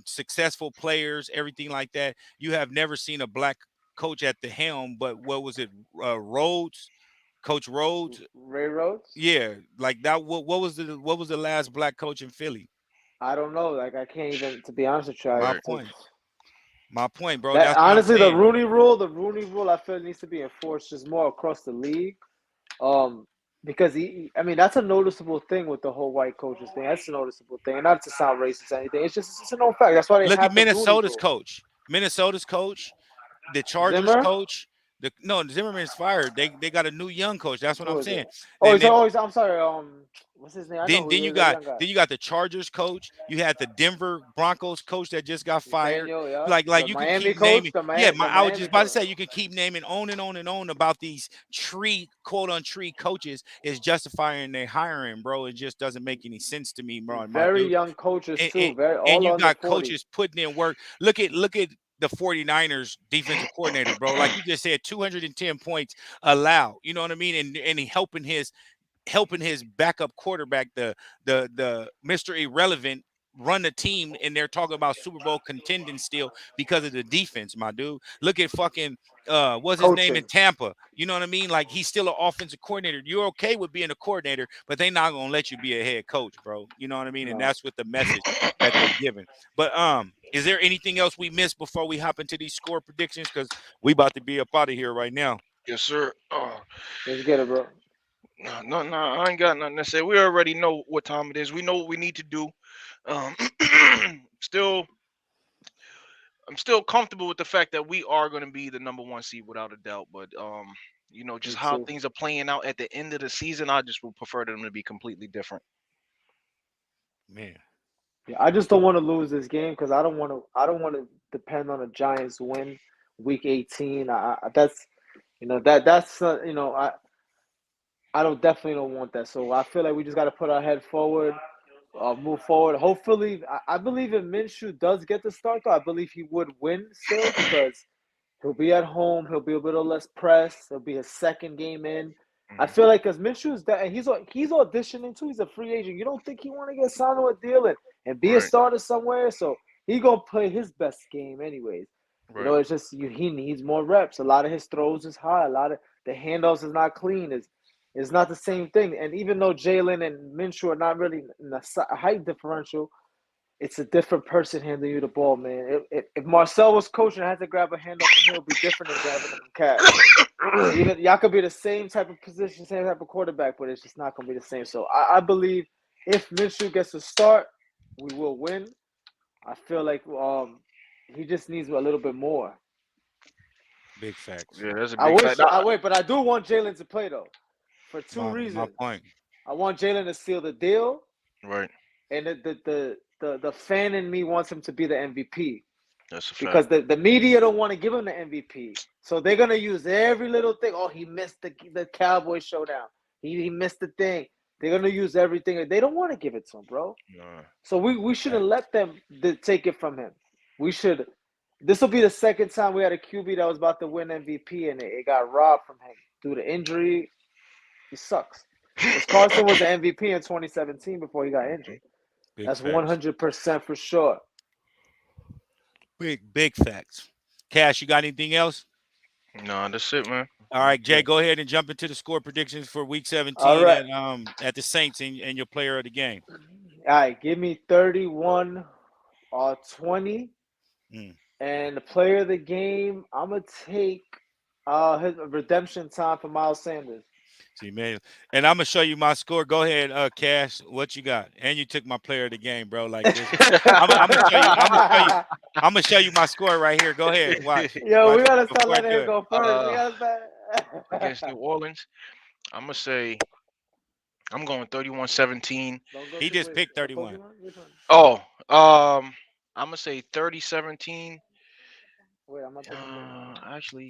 successful players, everything like that. You have never seen a black coach at the helm, but what was it, Rhodes, Coach Rhodes? Ray Rhodes. Yeah, like that. What was the last black coach in Philly? I don't know. Like I can't even. To be honest with you, My Right. point. My point, bro. That That's what I'm honestly, saying. the Rooney Rule, I feel needs to be enforced just more across the league. Because I mean, that's a noticeable thing with the whole white coaches thing. That's a noticeable thing, and not to sound racist or anything. It's a known fact. That's why they Look at have the Rooney Minnesota's Rule. coach. Minnesota's coach, the Chargers Zimmer. coach. No, Zimmerman's fired. They got a new young coach. That's what Who I'm is saying. it? Oh, Then I'm sorry. What's his name? I know then who then he you is. That got young guy. then you got the Chargers coach. You had the Denver Broncos coach that just got fired. Daniel, yeah. Like The you can Miami keep coach. naming. The Yeah, Miami. I was just about to coach. say you can keep naming on about these quote on tree coaches is justifying their hiring, bro. It just doesn't make any sense to me, bro. My Very dude. young coaches And, too. Very and all you under got 40. coaches putting in work. Look at the 49ers defensive coordinator, bro. Like you just said, 210 points allowed. You know what I mean? And he helping his backup quarterback, the Mr. Irrelevant, run the team, and they're talking about Super Bowl contending still because of the defense, my dude. Look at fucking what's his name in Coaching. Tampa. You know what I mean? Like he's still an offensive coordinator. You're okay with being a coordinator, but they're not gonna let you be a head coach, bro. You know what I mean? And No. that's what the message that they're giving. But is there anything else we missed before we hop into these score predictions? Because we about to be up out of here right now. Yes, sir. Let's get it, bro. No, I ain't got nothing to say. We already know what time it is. We know what we need to do. Um, still, I'm still comfortable with the fact that we are going to be the number one seed without a doubt. But just Me how too. things are playing out at the end of the season, I just would prefer them to be completely different. Man. Yeah, I just don't want to lose this game because I don't want to depend on a Giants win week 18. That's I don't definitely don't want that. So I feel like we just got to put our head forward, move forward. Hopefully, I believe if Minshew does get the start, though, I believe he would win still because he'll be at home. He'll be a little less pressed. It'll be his second game in. I feel like because Minshew's that, and he's auditioning too. He's a free agent. You don't think he want to get signed to a deal and be a Right. starter somewhere? So he gonna play his best game anyways. Right. You know, it's just he needs more reps. A lot of his throws is high. A lot of the handoffs is not clean. It's not the same thing. And even though Jalen and Minshew are not really in the height differential, it's a different person handing you the ball, man. If Marcel was coaching, I had to grab a handoff from him, it would be different than grabbing it from Cat. Even y'all could be the same type of position, same type of quarterback, but it's just not gonna be the same. So I believe if Minshew gets a start, we will win. I feel like he just needs a little bit more. Big facts. Yeah, that's a I big wish fact. but I do want Jalen to play though, for two My reasons. point. I want Jalen to seal the deal, Right. and the fan in me wants him to be the MVP. That's a fact. Because the media don't want to give him the MVP. So they're gonna use every little thing. Oh, he missed the Cowboy showdown. He missed the thing. They're gonna use everything. They don't want to give it to him, bro. So we shouldn't let them take it from him. We should. This will be the second time we had a QB that was about to win MVP and it got robbed from him due to injury. He sucks. Because Carson was the MVP in 2017 before he got injured. Big That's facts. 100% for sure. Big facts. Cash, you got anything else? No, that's it, man. All right, Jay, go ahead and jump into the score predictions for week 17 All right. at the Saints and your player of the game. All right, give me 31 20. And the player of the game, I'm going to take his redemption time for Miles Sanders. See, man. And I'm going to show you my score. Go ahead, Cash. What you got? And you took my player of the game, bro. Like this. I'm going to show you my score right here. Go ahead. Watch. Yo, we got to start letting him go first. Against New Orleans, I'm going to say I'm going 31-17. He just picked 31. Oh, I'm going to say 30-17. Wait, I'm not actually,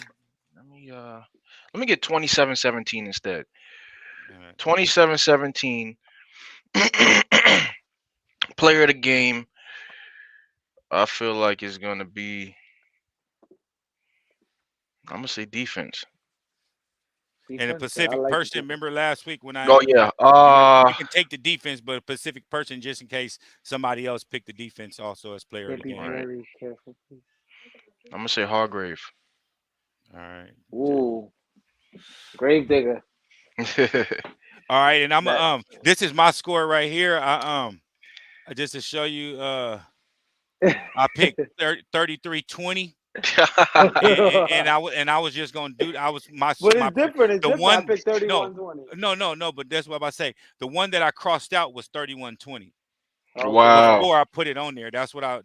let me get 27-17 instead. 27-17. Player of the game, I feel like it's going to be, I'm going to say defense. And a Pacific person, remember last week when I you can take the defense, but a Pacific person just in case somebody else picked the defense also as player of the game. Very careful, please. I'm gonna say Hargrave. All right. Ooh, grave digger. All right, and I'm this is my score right here. I just to show you I picked 33-20. And I was just gonna do. I was But my it's different. It's the different. I one. picked No, 31-20. no. But that's what I say. The one that I crossed out was 31-20. Okay. Wow. Before I put it on there, that's what I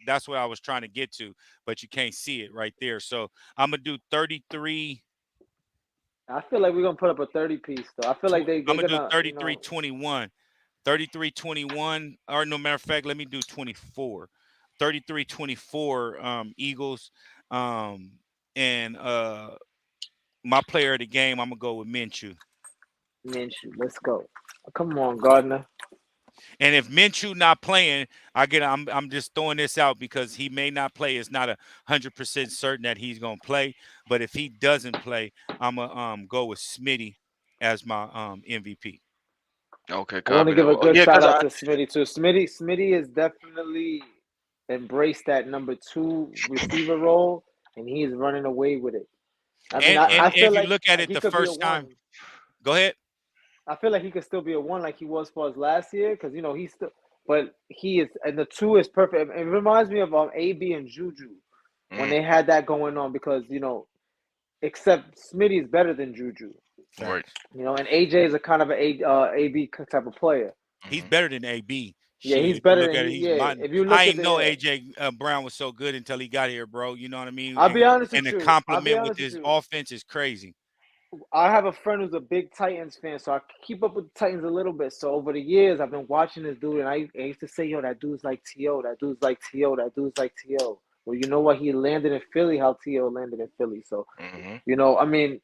was trying to get to, but you can't see it right there. So I'm gonna do 33. I feel like we're gonna put up a 30 piece though. I feel like they're I'm gonna do gonna 33-21. 33-21. Or no matter of fact, let me do 24. 33-24. Eagles. And my player of the game, I'm gonna go with Minshew. Minshew. Let's go. Come on, Gardner. And if Minshew not playing, I'm just throwing this out because he may not play. It's not 100% certain that he's gonna play. But if he doesn't play, I'm gonna go with Smitty as my MVP. Okay, I want to copy give a that. good Yeah, shout because out to Smitty too. Smitty is definitely embraced that number 2 receiver role, and he is running away with it. I mean, And I feel if you like look at it he the could be a first time, 1. go ahead. I feel like he could still be a 1 like he was for us last year because he's still, but he is, and the 2 is perfect. It reminds me of AB and Juju when they had that going on because except Smitty is better than Juju. right. And AJ is a kind of AB type of player. He's better than AB. Yeah, Shit, he's if you better look than at it, he's yeah. mine. If you look I at ain't know AJ Brown was so good until he got here, bro. You know what I mean? I'll be honest And with the you. I'll be compliment with honest with his you. offense is crazy. I have a friend who's a big Titans fan, so I keep up with the Titans a little bit. So over the years, I've been watching this dude, and I used to say, "Yo, that dude's like T.O. That dude's like T.O. That dude's like T.O." Well, you know what? He landed in Philly. How T.O. landed in Philly. So, I mean,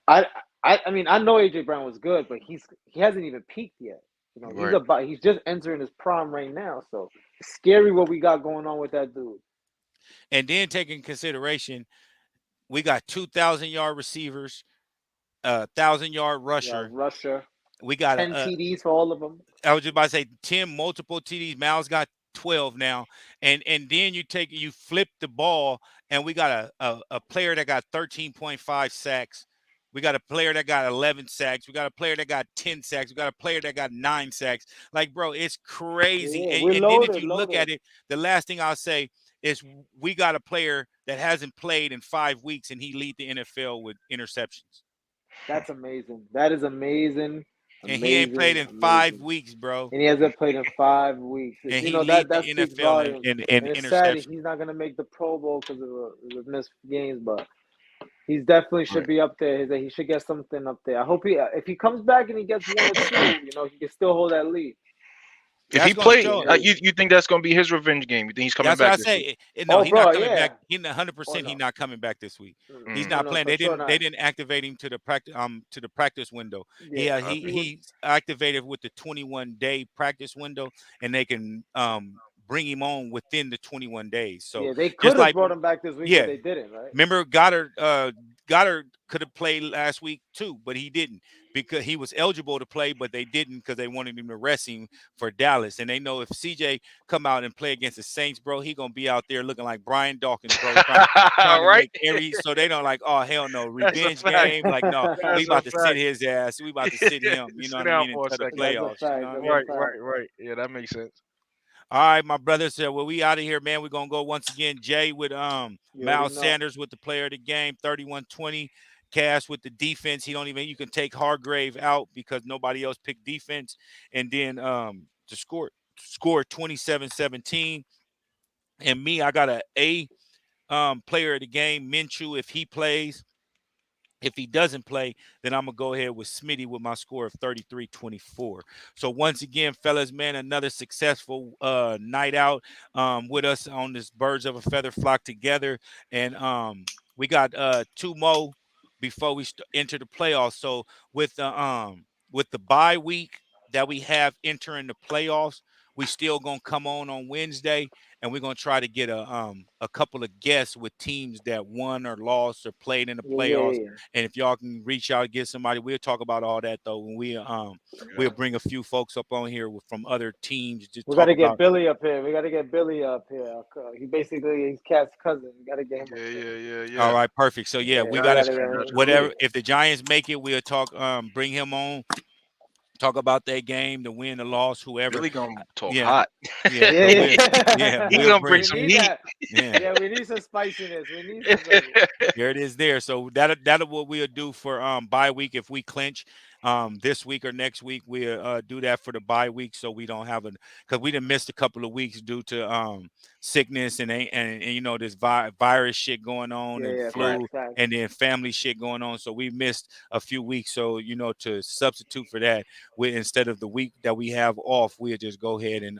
I know AJ Brown was good, but he hasn't even peaked yet. He's just entering his prime right now. So it's scary what we got going on with that dude. And then taking consideration, we got 2,000-yard receivers, 1,000-yard rusher. Rusher. We got 10 TDs for all of them. I was just about to say 10 multiple TDs. Mal's got 12 now, and then you flip the ball, and we got a player that got 13.5 sacks. We got a player that got 11 sacks. We got a player that got 10 sacks. We got a player that got 9 sacks. Like, bro, it's crazy. Yeah, and we're then if you loaded. look at it, the last thing I'll say is we got a player that hasn't played in 5 weeks, and he lead the NFL with interceptions. That's amazing. That is amazing. And he ain't played in 5 weeks, bro. And he hasn't played in 5 weeks. And he lead the NFL in it's sad interceptions. he's not gonna make the Pro Bowl because of the missed games, but he's definitely should be up there. He should get something up there. I hope if he comes back and he gets 1 or 2, he can still hold that lead. If he plays, you think that's going to be his revenge game? You think he's coming back? That's what I say. No, he's not coming back. He's 100%. He's not coming back this week. He's not playing. They didn't activate him to the practice window. Yeah, he activated with the 21-day practice window, and they can bring him on within the 21 days. So they could have brought him back this week, but they didn't, right? Remember, Goddard could have played last week too, but he didn't because he was eligible to play, but they didn't because they wanted him to rest him for Dallas. And they know if CJ come out and play against the Saints, bro, he gonna be out there looking like Brian Dawkins, bro. Right? So they don't like, oh hell no, revenge game. Like no, we about to sit his ass. We about to sit him. You know what I mean? Until the playoffs. Right. Yeah, that makes sense. All right, my brother said, well, we out of here, man. We're going to go once again. Jay with Miles Sanders with the player of the game, 31-20. Cass with the defense. You can take Hargrave out because nobody else picked defense. And then to score 27-17. And me, I got a player of the game, Minshew, if he plays. If he doesn't play, then I'm going to go ahead with Smitty with my score of 33-24. So once again, fellas, man, another successful night out with us on this Birds of a Feather Flock together. And we got 2 more before we enter the playoffs. So with the bye week that we have entering the playoffs, we still going to come on Wednesday, and we're going to try to get a couple of guests with teams that won or lost or played in the playoffs. Yeah. And if y'all can reach out and get somebody, we'll talk about all that though. When we'll bring a few folks up on here from other teams. We got to get Billy up here. He basically is Cat's cousin. We got to get him. Yeah. All right, perfect. So we got to whatever. If the Giants make it, we'll talk. Bring him on. talk about that game, the win, the loss, whoever. Really gonna talk Yeah. hot. Yeah, so Yeah. He we'll gonna bring bring We some need heat. that. yeah. Yeah, we need some spiciness. We need some of it. There it is there. So that'll what we'll do for bye week if we clinch this week or next week. We'll do that for the bye week so we don't have because we done missed a couple of weeks due to sickness and you know this virus shit going on and Yeah, flu facts. and then family shit going on. So we missed a few weeks. So you know to substitute for that, we instead of the week that we have off, we'll just go ahead and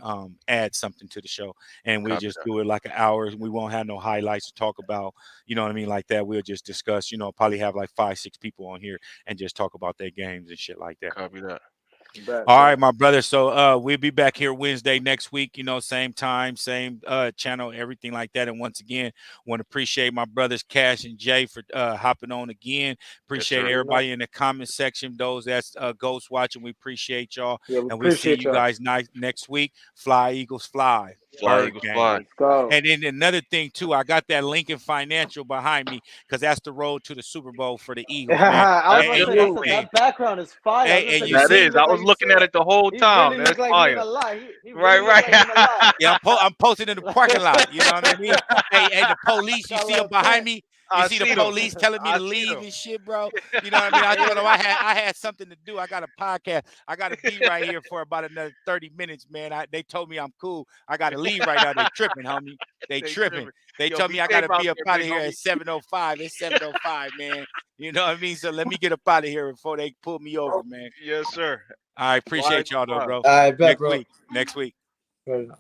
add something to the show and we'll Copy just that. do it like an hour. We won't have no highlights to talk about. You know what I mean? Like that. We'll just discuss, you know, probably have like 5-6 people on here and just talk about their games and shit like that. Copy that. All right, my brother. So we'll be back here Wednesday next week, you know, same time, same channel, everything like that. And once again, want to appreciate my brothers Cash and Jay for hopping on again. Appreciate sir. everybody in the comment section, those that's ghost watching. We appreciate y'all. Yeah, we and we see appreciate you guys next week. Fly Eagles fly. Fly Bird Eagles gang. fly. Let's go. And then another thing too, I got that Lincoln Financial behind me because that's the road to the Super Bowl for the Eagles, man. I was Hey, gonna say, absolutely. that background is fire. Hey, I was gonna and say, you That see- is. I was looking at it the whole He time. really That's look like he in fire. a lie. He Right, really look like he in a lie. Yeah, I'm posted in the parking lot. You know what I mean? Hey, the police, you see them behind me? You I see the them. police telling me I to see leave them. and shit, bro. You know what I mean? I told them I had something to do. I got a podcast. I got to be right here for about another 30 minutes, man. They told me I'm cool. I got to leave right now. They tripping, homie. They tripping. They Yo, told be me I safe got to out be up there, out of big here homie. at 7:05. It's 7:05, man. You know what I mean? So let me get up out of here before they pull me over, man. Yes, sir. I appreciate y'all though, bro. I bet, Next bro. week. Next week. Fair enough.